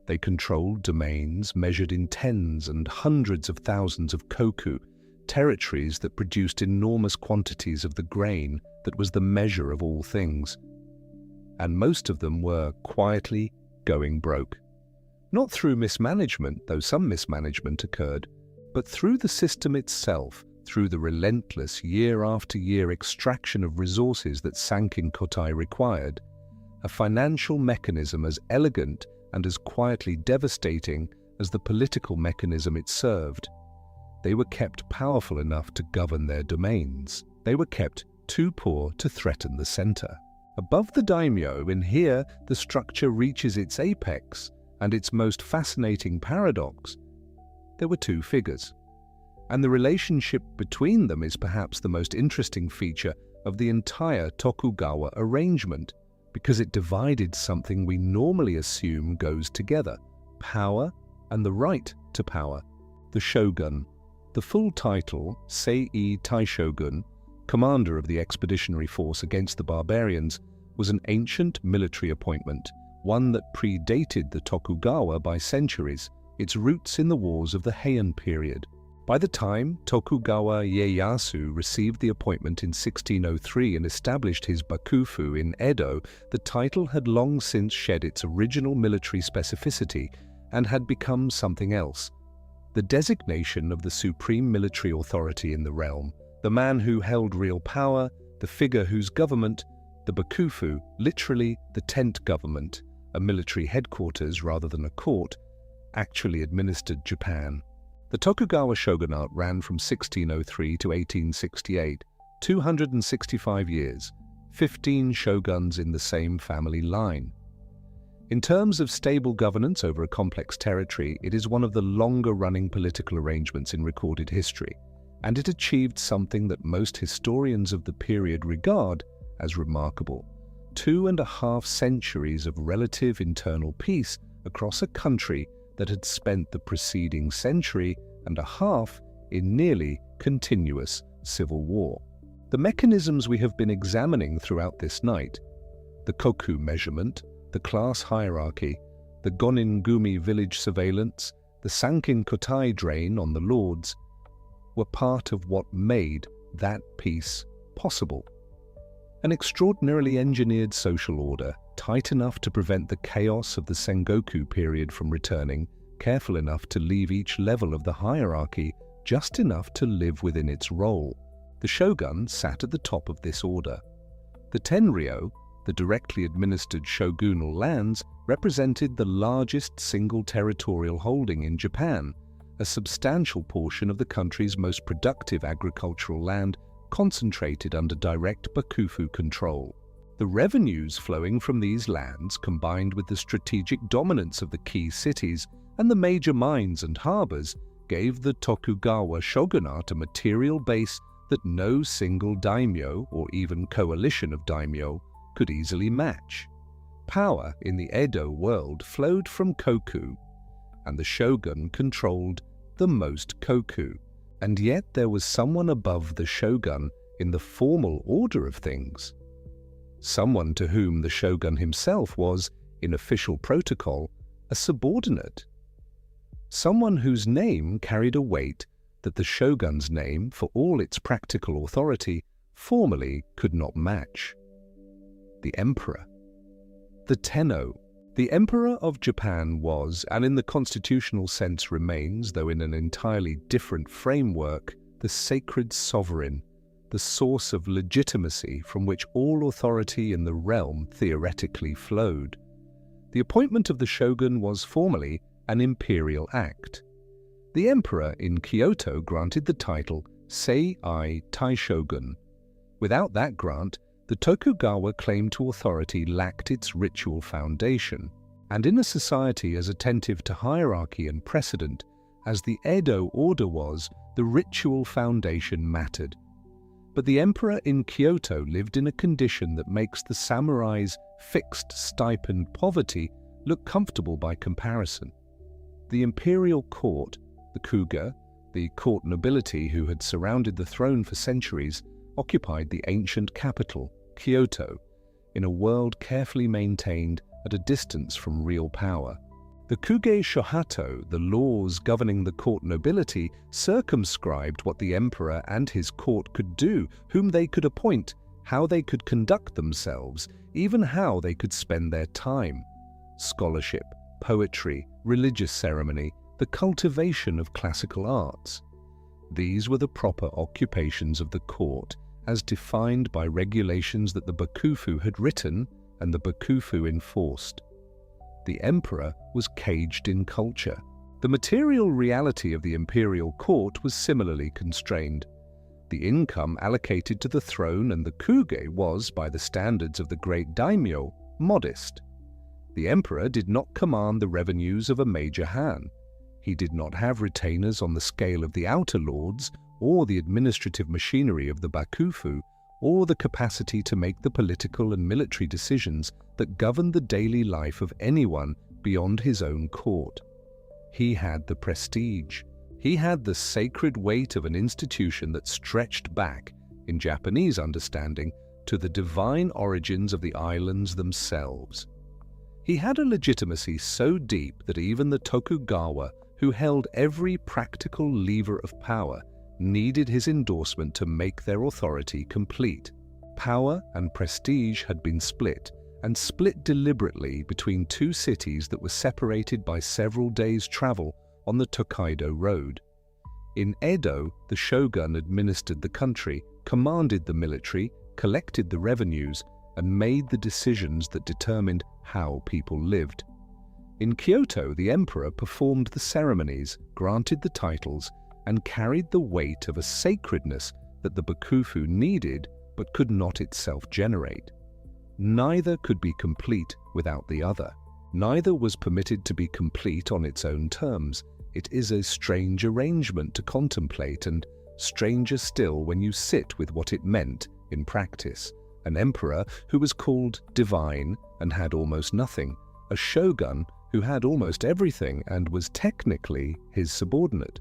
They controlled domains measured in tens and hundreds of thousands of koku, territories that produced enormous quantities of the grain that was the measure of all things. And most of them were quietly going broke. Not through mismanagement, though some mismanagement occurred, but through the system itself, through the relentless year-after-year extraction of resources that sankin-kotai required, a financial mechanism as elegant and as quietly devastating as the political mechanism it served. They were kept powerful enough to govern their domains. They were kept too poor to threaten the center. Above the daimyo, in here, the structure reaches its apex and its most fascinating paradox. There were 2 figures, and the relationship between them is perhaps the most interesting feature of the entire Tokugawa arrangement, because it divided something we normally assume goes together: power and the right to power. The shogun, the full title Sei Taishogun, commander of the expeditionary force against the barbarians, was an ancient military appointment, one that predated the Tokugawa by centuries, its roots in the wars of the Heian period. By the time Tokugawa Ieyasu received the appointment in 1603 and established his bakufu in Edo, the title had long since shed its original military specificity and had become something else: the designation of the supreme military authority in the realm, the man who held real power, the figure whose government, the bakufu, literally the tent government, a military headquarters rather than a court, actually administered Japan. The Tokugawa shogunate ran from 1603 to 1868, 265 years, 15 shoguns in the same family line. In terms of stable governance over a complex territory, it is one of the longer-running political arrangements in recorded history, and it achieved something that most historians of the period regard as remarkable: 2.5 centuries of relative internal peace across a country that had spent the preceding century and a half in nearly continuous civil war. The mechanisms we have been examining throughout this night, the koku measurement, the class hierarchy, the gonin-gumi village surveillance, the sankin-kotai drain on the lords, were part of what made that peace possible. An extraordinarily engineered social order, tight enough to prevent the chaos of the Sengoku period from returning, careful enough to leave each level of the hierarchy just enough to live within its role. The shogun sat at the top of this order. The tenryo, the directly administered shogunal lands, represented the largest single territorial holding in Japan, a substantial portion of the country's most productive agricultural land concentrated under direct bakufu control. The The revenues flowing from these lands, combined with the strategic dominance of the key cities and the major mines and harbors, gave the Tokugawa shogunate a material base that no single daimyo or even coalition of daimyo could easily match. Power in the Edo world flowed from koku, and the shogun controlled the most koku. And yet there was someone above the shogun in the formal order of things. Someone to whom the shogun himself was, in official protocol, a subordinate. Someone whose name carried a weight that the shogun's name, for all its practical authority, formally could not match. The emperor. The Tenno. The Emperor of Japan was, and in the constitutional sense remains, though in an entirely different framework, the sacred sovereign, the source of legitimacy from which all authority in the realm theoretically flowed. The appointment of the shogun was formally an imperial act. The emperor in Kyoto granted the title Sei-ai Taishogun. Without that grant, the Tokugawa claim to authority lacked its ritual foundation, and in a society as attentive to hierarchy and precedent as the Edo order was, the ritual foundation mattered. But the emperor in Kyoto lived in a condition that makes the samurai's fixed stipend poverty look comfortable by comparison. The imperial court, the kuga, the court nobility who had surrounded the throne for centuries, occupied the ancient capital, Kyoto, in a world carefully maintained at a distance from real power. The kuge shohato, the laws governing the court nobility, circumscribed what the emperor and his court could do, whom they could appoint, how they could conduct themselves, even how they could spend their time. Scholarship, poetry, religious ceremony, the cultivation of classical arts. These were the proper occupations of the court, as defined by regulations that the bakufu had written and the bakufu enforced. The emperor was caged in culture. The material reality of the imperial court was similarly constrained. The income allocated to the throne and the kuge was, by the standards of the great daimyo, modest. The emperor did not command the revenues of a major han. He did not have retainers on the scale of the outer lords, or the administrative machinery of the bakufu, or the capacity to make the political and military decisions that governed the daily life of anyone beyond his own court. He had the prestige. He had the sacred weight of an institution that stretched back, in Japanese understanding, to the divine origins of the islands themselves. He had a legitimacy so deep that even the Tokugawa, who held every practical lever of power, needed his endorsement to make their authority complete. Power and prestige had been split, and split deliberately between two cities that were separated by several days' travel on the Tokaido Road. In Edo, the shogun administered the country, commanded the military, collected the revenues, and made the decisions that determined how people lived. In Kyoto, the emperor performed the ceremonies, granted the titles, and carried the weight of a sacredness that the bakufu needed but could not itself generate. Neither could be complete without the other. Neither was permitted to be complete on its own terms. It is a strange arrangement to contemplate, and stranger still when you sit with what it meant in practice. An emperor who was called divine and had almost nothing, a shogun who had almost everything and was technically his subordinate.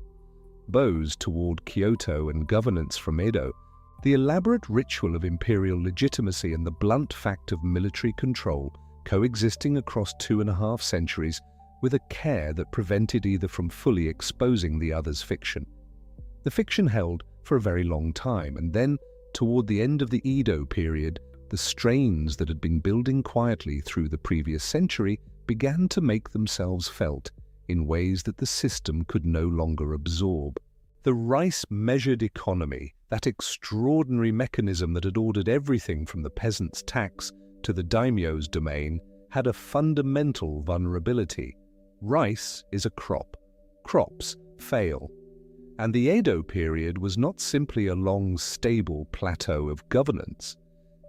Bows toward Kyoto and governance from Edo, the elaborate ritual of imperial legitimacy and the blunt fact of military control coexisting across 2.5 centuries with a care that prevented either from fully exposing the other's fiction. The fiction held for a very long time, and then, toward the end of the Edo period, the strains that had been building quietly through the previous century began to make themselves felt in ways that the system could no longer absorb. The rice-measured economy, that extraordinary mechanism that had ordered everything from the peasant's tax to the daimyo's domain, had a fundamental vulnerability. Rice is a crop. Crops fail. And the Edo period was not simply a long, stable plateau of governance.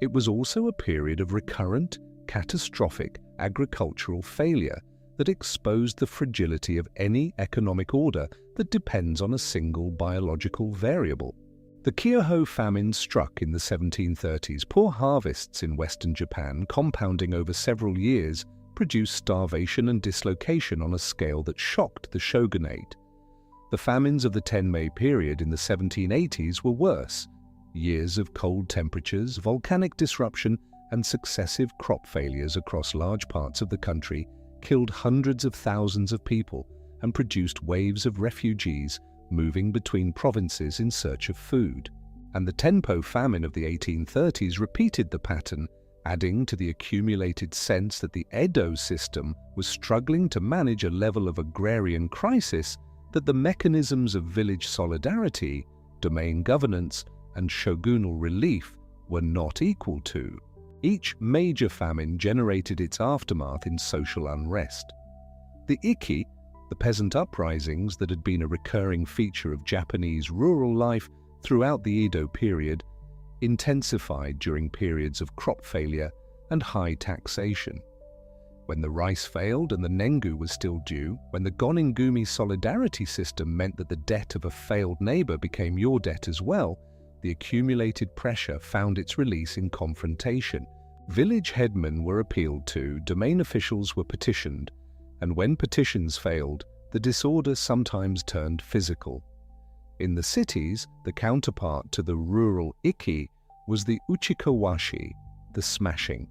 It was also a period of recurrent, catastrophic agricultural failure that exposed the fragility of any economic order that depends on a single biological variable. The Kyoho famine struck in the 1730s. Poor harvests in western Japan, compounding over several years, produced starvation and dislocation on a scale that shocked the shogunate. The famines of the Tenmei period in the 1780s were worse. Years of cold temperatures, volcanic disruption, and successive crop failures across large parts of the country killed hundreds of thousands of people and produced waves of refugees moving between provinces in search of food. And the Tenpo famine of the 1830s repeated the pattern, adding to the accumulated sense that the Edo system was struggling to manage a level of agrarian crisis that the mechanisms of village solidarity, domain governance, and shogunal relief were not equal to. Each major famine generated its aftermath in social unrest. The Ikki, the peasant uprisings that had been a recurring feature of Japanese rural life throughout the Edo period, intensified during periods of crop failure and high taxation. When the rice failed and the nengu was still due, when the gonin-gumi solidarity system meant that the debt of a failed neighbor became your debt as well, the accumulated pressure found its release in confrontation. Village headmen were appealed to, domain officials were petitioned, and when petitions failed, the disorder sometimes turned physical. In the cities, the counterpart to the rural ikki was the uchikowashi, the smashing.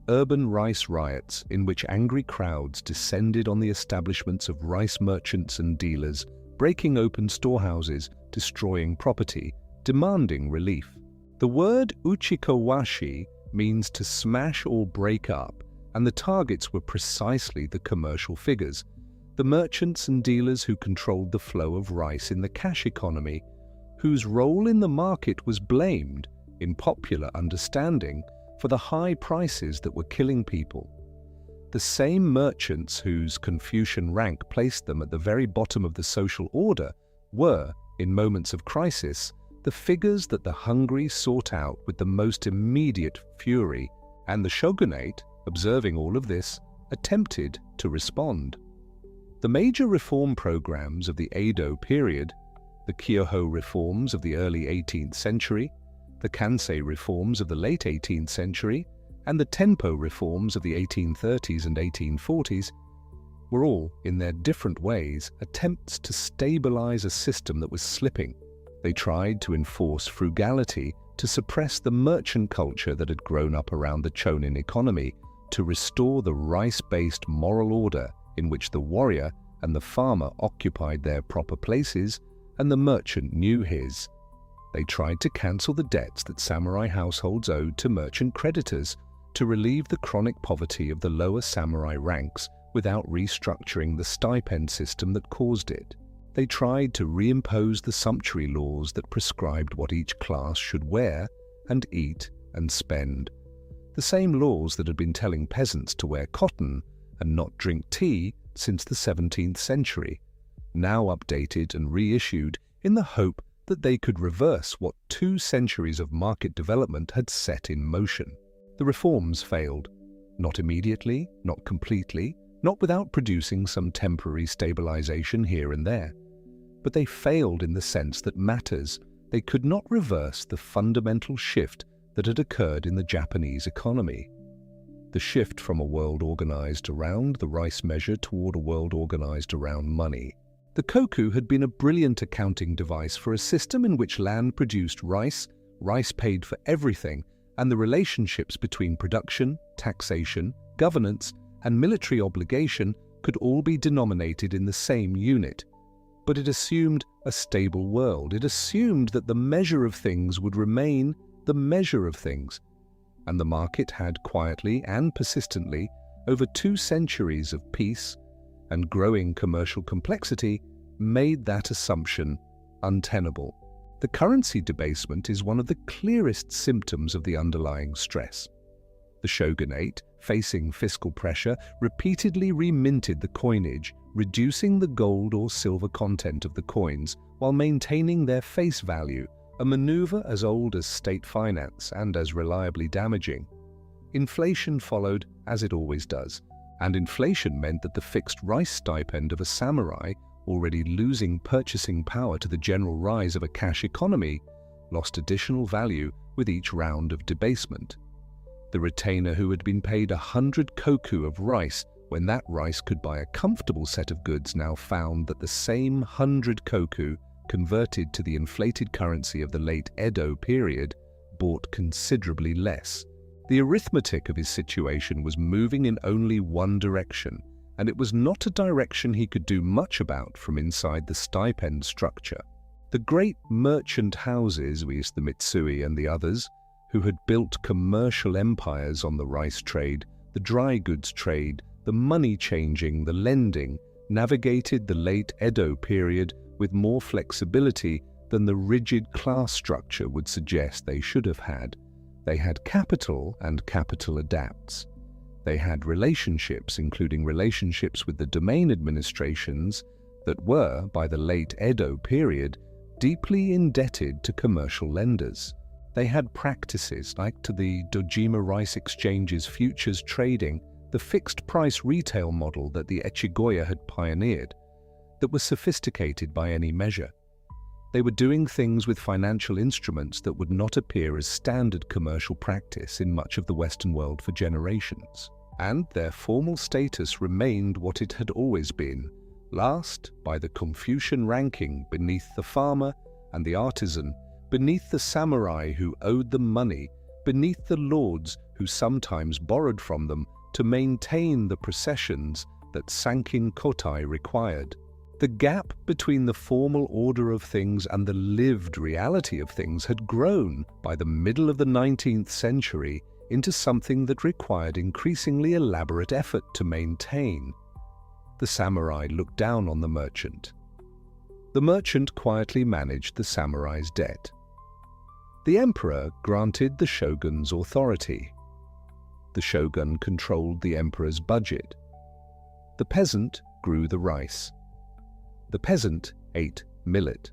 Urban rice riots in which angry crowds descended on the establishments of rice merchants and dealers, breaking open storehouses, destroying property, demanding relief. The word uchikowashi means to smash or break up, and the targets were precisely the commercial figures, the merchants and dealers who controlled the flow of rice in the cash economy, whose role in the market was blamed, in popular understanding, for the high prices that were killing people. The same merchants whose Confucian rank placed them at the very bottom of the social order were, in moments of crisis, the figures that the hungry sought out with the most immediate fury, and the shogunate, observing all of this, attempted to respond. The major reform programs of the Edo period, the Kyoho reforms of the early 18th century, the Kansei reforms of the late 18th century, and the Tenpo reforms of the 1830s and 1840s, were all, in their different ways, attempts to stabilize a system that was slipping. They tried to enforce frugality, to suppress the merchant culture that had grown up around the Chonin economy, to restore the rice-based moral order in which the warrior and the farmer occupied their proper places and the merchant knew his. They tried to cancel the debts that samurai households owed to merchant creditors, to relieve the chronic poverty of the lower samurai ranks without restructuring the stipend system that caused it. They tried to reimpose the sumptuary laws that prescribed what each class should wear and eat and spend. The same laws that had been telling peasants to wear cotton and not drink tea since the 17th century, now updated and reissued in the hope that they could reverse what 2 centuries of market development had set in motion. The reforms failed, not immediately, not completely, not without producing some temporary stabilization here and there. But they failed in the sense that matters. They could not reverse the fundamental shift that had occurred in the Japanese economy. The shift from a world organized around the rice measure toward a world organized around money. The koku had been a brilliant accounting device for a system in which land produced rice, rice paid for everything, and the relationships between production, taxation, governance, and military obligation could all be denominated in the same unit. But it assumed a stable world. It assumed that the measure of things would remain the measure of things. And the market had quietly and persistently, over 2 centuries of peace and growing commercial complexity, made that assumption untenable. The currency debasement is one of the clearest symptoms of the underlying stress. The shogunate, facing fiscal pressure, repeatedly reminted the coinage, reducing the gold or silver content of the coins while maintaining their face value, a maneuver as old as state finance and as reliably damaging. Inflation followed, as it always does, and inflation meant that the fixed rice stipend of a samurai, already losing purchasing power to the general rise of a cash economy, lost additional value with each round of debasement. The retainer who had been paid 100 koku of rice when that rice could buy a comfortable set of goods now found that the same 100 koku, converted to the inflated currency of the late Edo period, bought considerably less. The arithmetic of his situation was moving in only one direction, and it was not a direction he could do much about from inside the stipend structure. The great merchant houses, viz. The Mitsui and the others, who had built commercial empires on the rice trade, the dry goods trade, the money changing, the lending, navigated the late Edo period with more flexibility than the rigid class structure would suggest they should have had. They had capital, and capital adapts. They had relationships, including relationships with the domain administrations that were, by the late Edo period, deeply indebted to commercial lenders. They had practices like to the Dojima Rice Exchange's futures trading, the fixed-price retail model that the Echigoya had pioneered, that was sophisticated by any measure. They were doing things with financial instruments that would not appear as standard commercial practice in much of the Western world for generations, and their formal status remained what it had always been, last by the Confucian ranking beneath the farmer and the artisan, beneath the samurai who owed them money, beneath the lords who sometimes borrowed from them to maintain the processions that sankin-kotai required. The gap between the formal order of things and the lived reality of things had grown by the middle of the 19th century into something that required increasingly elaborate effort to maintain. The samurai looked down on the merchant. The merchant quietly managed the samurai's debt. The emperor granted the shogun's authority. The shogun controlled the emperor's budget. The peasant grew the rice. The peasant ate millet.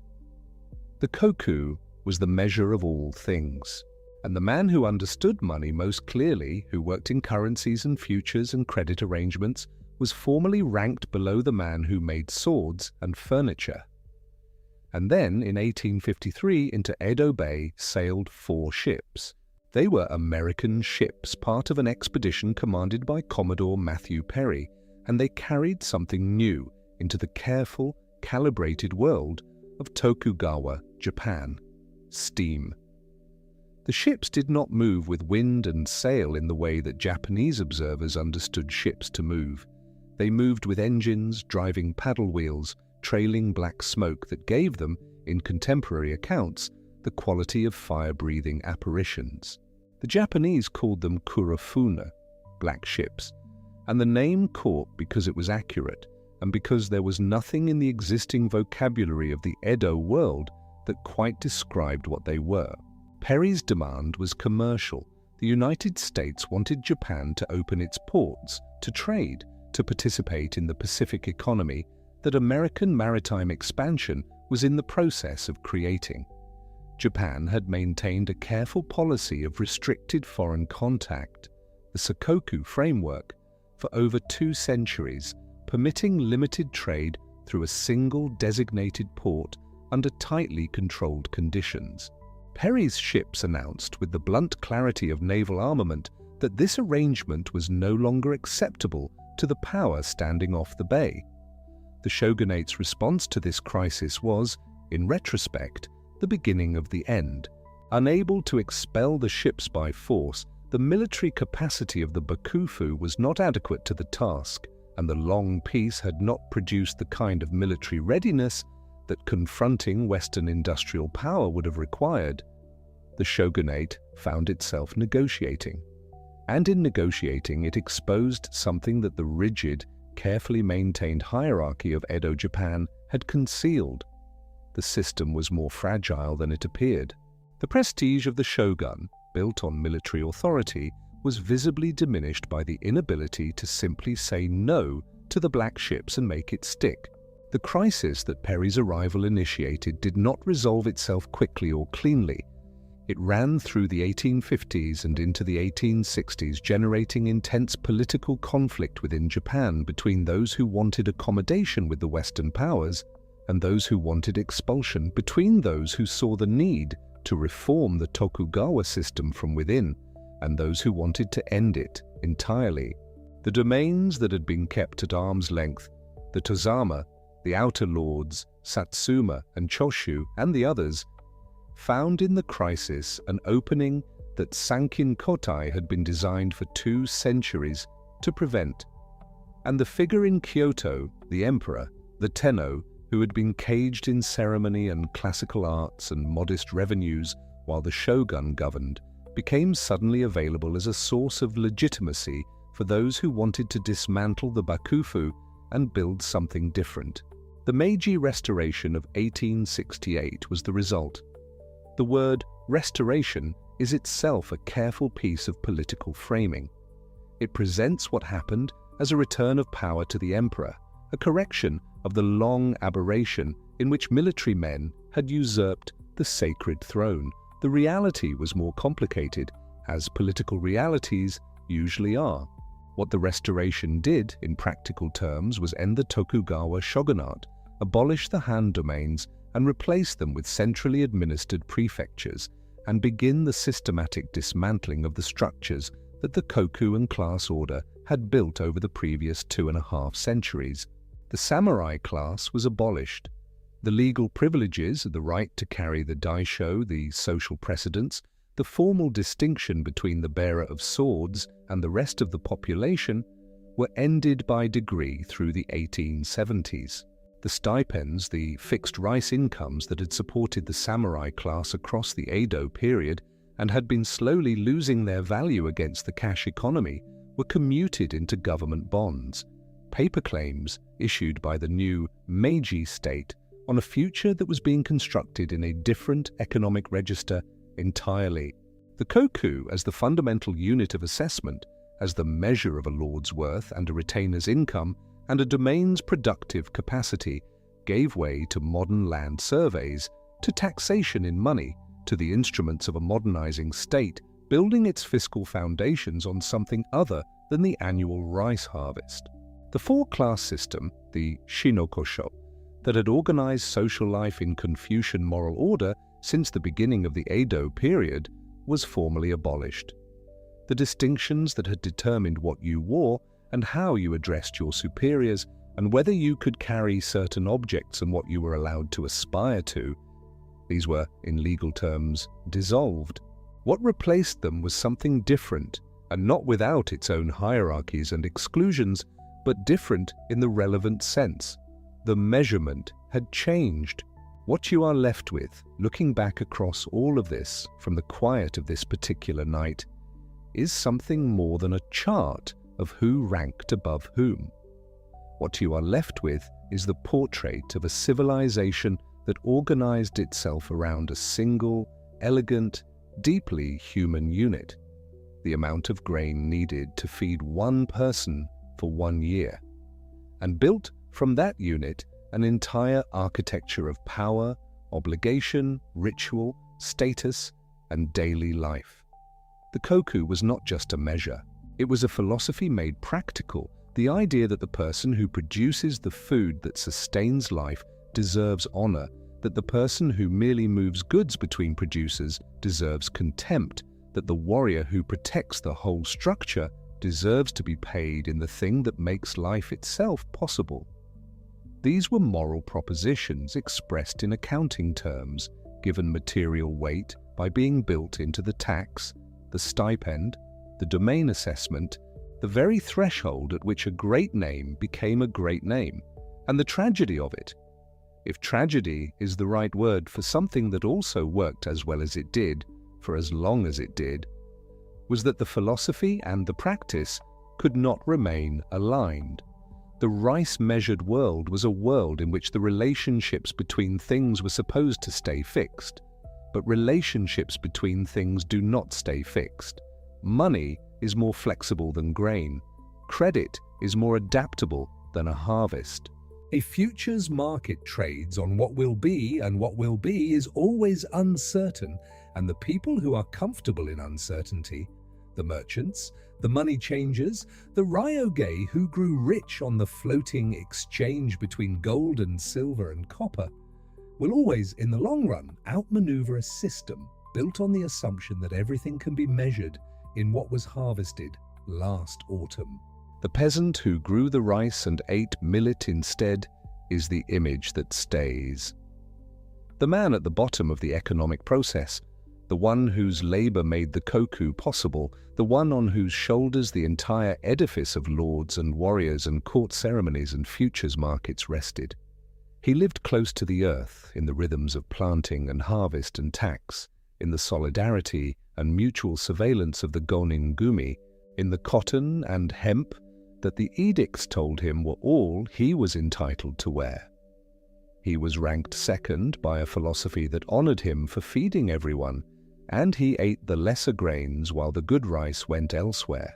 The koku was the measure of all things, and the man who understood money most clearly, who worked in currencies and futures and credit arrangements, was formally ranked below the man who made swords and furniture. And then, in 1853, into Edo Bay sailed 4 ships. They were American ships, part of an expedition commanded by Commodore Perry, and they carried something new into the careful, calibrated world of Tokugawa Japan: steam. The ships did not move with wind and sail in the way that Japanese observers understood ships to move. They moved with engines, driving paddle wheels, trailing black smoke that gave them, in contemporary accounts, the quality of fire-breathing apparitions. The Japanese called them kurafuna, black ships, and the name caught because it was accurate, and because there was nothing in the existing vocabulary of the Edo world that quite described what they were. Perry's demand was commercial. The United States wanted Japan to open its ports, to trade, to participate in the Pacific economy that American maritime expansion was in the process of creating. Japan had maintained a careful policy of restricted foreign contact, the Sakoku framework, for over 2 centuries, permitting limited trade through a single designated port under tightly controlled conditions. Perry's ships announced with the blunt clarity of naval armament that this arrangement was no longer acceptable to the power standing off the bay. The shogunate's response to this crisis was, in retrospect, the beginning of the end. Unable to expel the ships by force, the military capacity of the bakufu was not adequate to the task, and the long peace had not produced the kind of military readiness that confronting Western industrial power would have required. The shogunate found itself negotiating. And in negotiating, it exposed something that the rigid, carefully maintained hierarchy of Edo Japan had concealed. The system was more fragile than it appeared. The prestige of the shogun, built on military authority, was visibly diminished by the inability to simply say no to the black ships and make it stick. The crisis that Perry's arrival initiated did not resolve itself quickly or cleanly. It ran through the 1850s and into the 1860s, generating intense political conflict within Japan between those who wanted accommodation with the Western powers and those who wanted expulsion, between those who saw the need to reform the Tokugawa system from within and those who wanted to end it entirely. The domains that had been kept at arm's length, the Tozama, the outer lords, Satsuma and Choshu, and the others, found in the crisis an opening that sankin-kotai had been designed for 2 centuries to prevent. And the figure in Kyoto, the emperor, the Tenno, who had been caged in ceremony and classical arts and modest revenues while the shogun governed, became suddenly available as a source of legitimacy for those who wanted to dismantle the bakufu and build something different. The Meiji Restoration of 1868 was the result. The word restoration is itself a careful piece of political framing. It presents what happened as a return of power to the emperor, a correction of the long aberration in which military men had usurped the sacred throne. The reality was more complicated, as political realities usually are. What the restoration did, in practical terms, was end the Tokugawa shogunate, abolish the Han domains, and replace them with centrally administered prefectures, and begin the systematic dismantling of the structures that the koku-and-class order had built over the previous 2.5 centuries. The samurai class was abolished. The legal privileges, the right to carry the daimyo, the social precedence, the formal distinction between the bearer of swords and the rest of the population, were ended by degree through the 1870s. The stipends, the fixed rice incomes that had supported the samurai class across the Edo period and had been slowly losing their value against the cash economy, were commuted into government bonds, paper claims issued by the new Meiji state on a future that was being constructed in a different economic register entirely. The koku, as the fundamental unit of assessment, as the measure of a lord's worth and a retainer's income, and a domain's productive capacity, gave way to modern land surveys, to taxation in money, to the instruments of a modernizing state, building its fiscal foundations on something other than the annual rice harvest. The 4-class system, the shi-no-ko-sho, that had organized social life in Confucian moral order since the beginning of the Edo period, was formally abolished. The distinctions that had determined what you wore and how you addressed your superiors, and whether you could carry certain objects and what you were allowed to aspire to, these were, in legal terms, dissolved. What replaced them was something different, and not without its own hierarchies and exclusions, but different in the relevant sense. The measurement had changed. What you are left with, looking back across all of this from the quiet of this particular night, is something more than a chart of who ranked above whom. What you are left with is the portrait of a civilization that organized itself around a single, elegant, deeply human unit, the amount of grain needed to feed one person for 1 year, and built from that unit an entire architecture of power, obligation, ritual, status, and daily life. The koku was not just a measure. It was a philosophy made practical, the idea that the person who produces the food that sustains life deserves honor, that the person who merely moves goods between producers deserves contempt, that the warrior who protects the whole structure deserves to be paid in the thing that makes life itself possible. These were moral propositions expressed in accounting terms, given material weight by being built into the tax, the stipend, the domain assessment, the very threshold at which a great name became a great name, and the tragedy of it, if tragedy is the right word for something that also worked as well as it did, for as long as it did, was that the philosophy and the practice could not remain aligned. The rice-measured world was a world in which the relationships between things were supposed to stay fixed, but relationships between things do not stay fixed. Money is more flexible than grain. Credit is more adaptable than a harvest. A futures market trades on what will be, and what will be is always uncertain, and the people who are comfortable in uncertainty, the merchants, the money changers, the ryoge who grew rich on the floating exchange between gold and silver and copper, will always, in the long run, outmaneuver a system built on the assumption that everything can be measured in what was harvested last autumn. The peasant who grew the rice and ate millet instead is the image that stays. The man at the bottom of the economic process, the one whose labor made the koku possible, the one on whose shoulders the entire edifice of lords and warriors and court ceremonies and futures markets rested. He lived close to the earth in the rhythms of planting and harvest and tax, in the solidarity and mutual surveillance of the gonin-gumi, in the cotton and hemp that the edicts told him were all he was entitled to wear. He was ranked second by a philosophy that honored him for feeding everyone, and he ate the lesser grains while the good rice went elsewhere.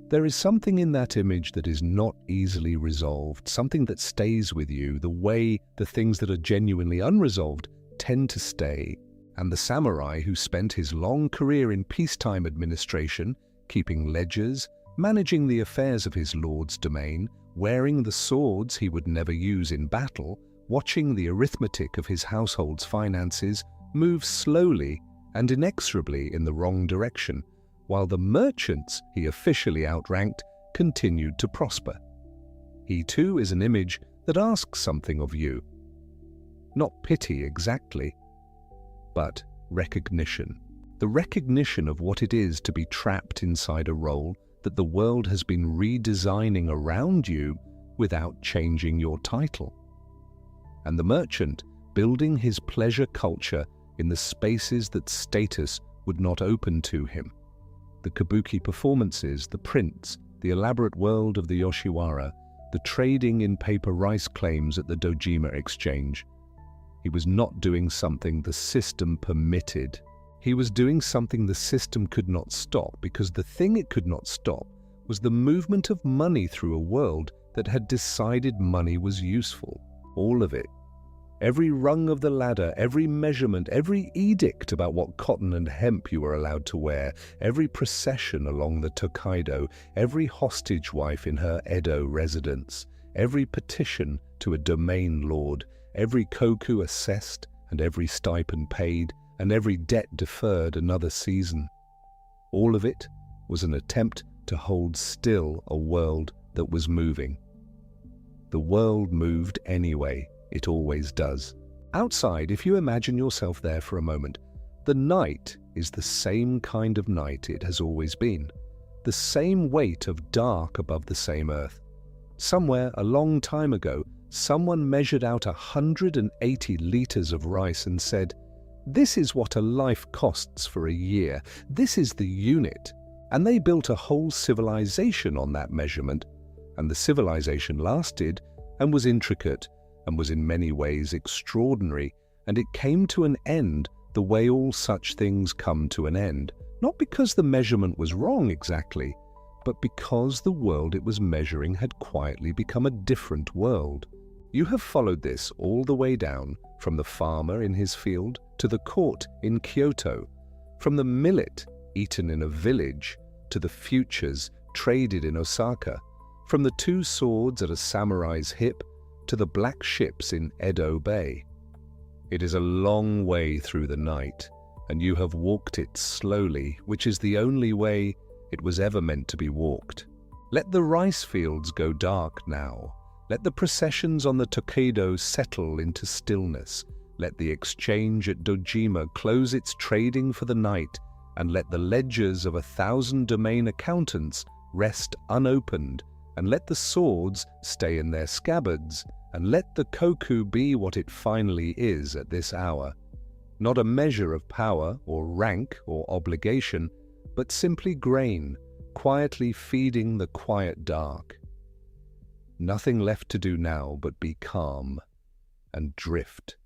There is something in that image that is not easily resolved, something that stays with you the way the things that are genuinely unresolved tend to stay, and the samurai who spent his long career in peacetime administration, keeping ledgers, managing the affairs of his lord's domain, wearing the swords he would never use in battle, watching the arithmetic of his household's finances move slowly and inexorably in the wrong direction, while the merchants he officially outranked continued to prosper. He too is an image that asks something of you. Not pity exactly, but recognition. The recognition of what it is to be trapped inside a role that the world has been redesigning around you without changing your title. And the merchant building his pleasure culture in the spaces that status would not open to him. The kabuki performances, the prints, the elaborate world of the Yoshiwara, the trading in paper rice claims at the Dojima exchange. He was not doing something the system permitted. He was doing something the system could not stop, because the thing it could not stop was the movement of money through a world that had decided money was useful. All of it. Every rung of the ladder, every measurement, every edict about what cotton and hemp you were allowed to wear, every procession along the Tokaido, every hostage wife in her Edo residence, every petition to a domain lord, every koku assessed and every stipend paid, and every debt deferred another season. All of it was an attempt to hold still a world that was moving. The world moved anyway, it always does. Outside, if you imagine yourself there for a moment, the night is the same kind of night it has always been, the same weight of dark above the same earth. Somewhere a long time ago, someone measured out 180 liters of rice and said, "This is what a life costs for a year. This is the unit." And they built a whole civilization on that measurement. And the civilization lasted and was intricate and was in many ways extraordinary. And it came to an end the way all such things come to an end. Not because the measurement was wrong exactly, but because the world it was measuring had quietly become a different world. You have followed this all the way down, from the farmer in his field to the court in Kyoto, from the millet eaten in a village to the futures traded in Osaka, from the two swords at a samurai's hip to the black ships in Edo Bay. It is a long way through the night, and you have walked it slowly, which is the only way it was ever meant to be walked. Let the rice fields go dark now. Let the processions on the Tokaido settle into stillness. Let the exchange at Dojima close its trading for the night, and let the ledgers of 1,000 domain accountants rest unopened, and let the swords stay in their scabbards, and let the koku be what it finally is at this hour. Not a measure of power or rank or obligation, but simply grain, quietly feeding the quiet dark. Nothing left to do now but be calm and drift.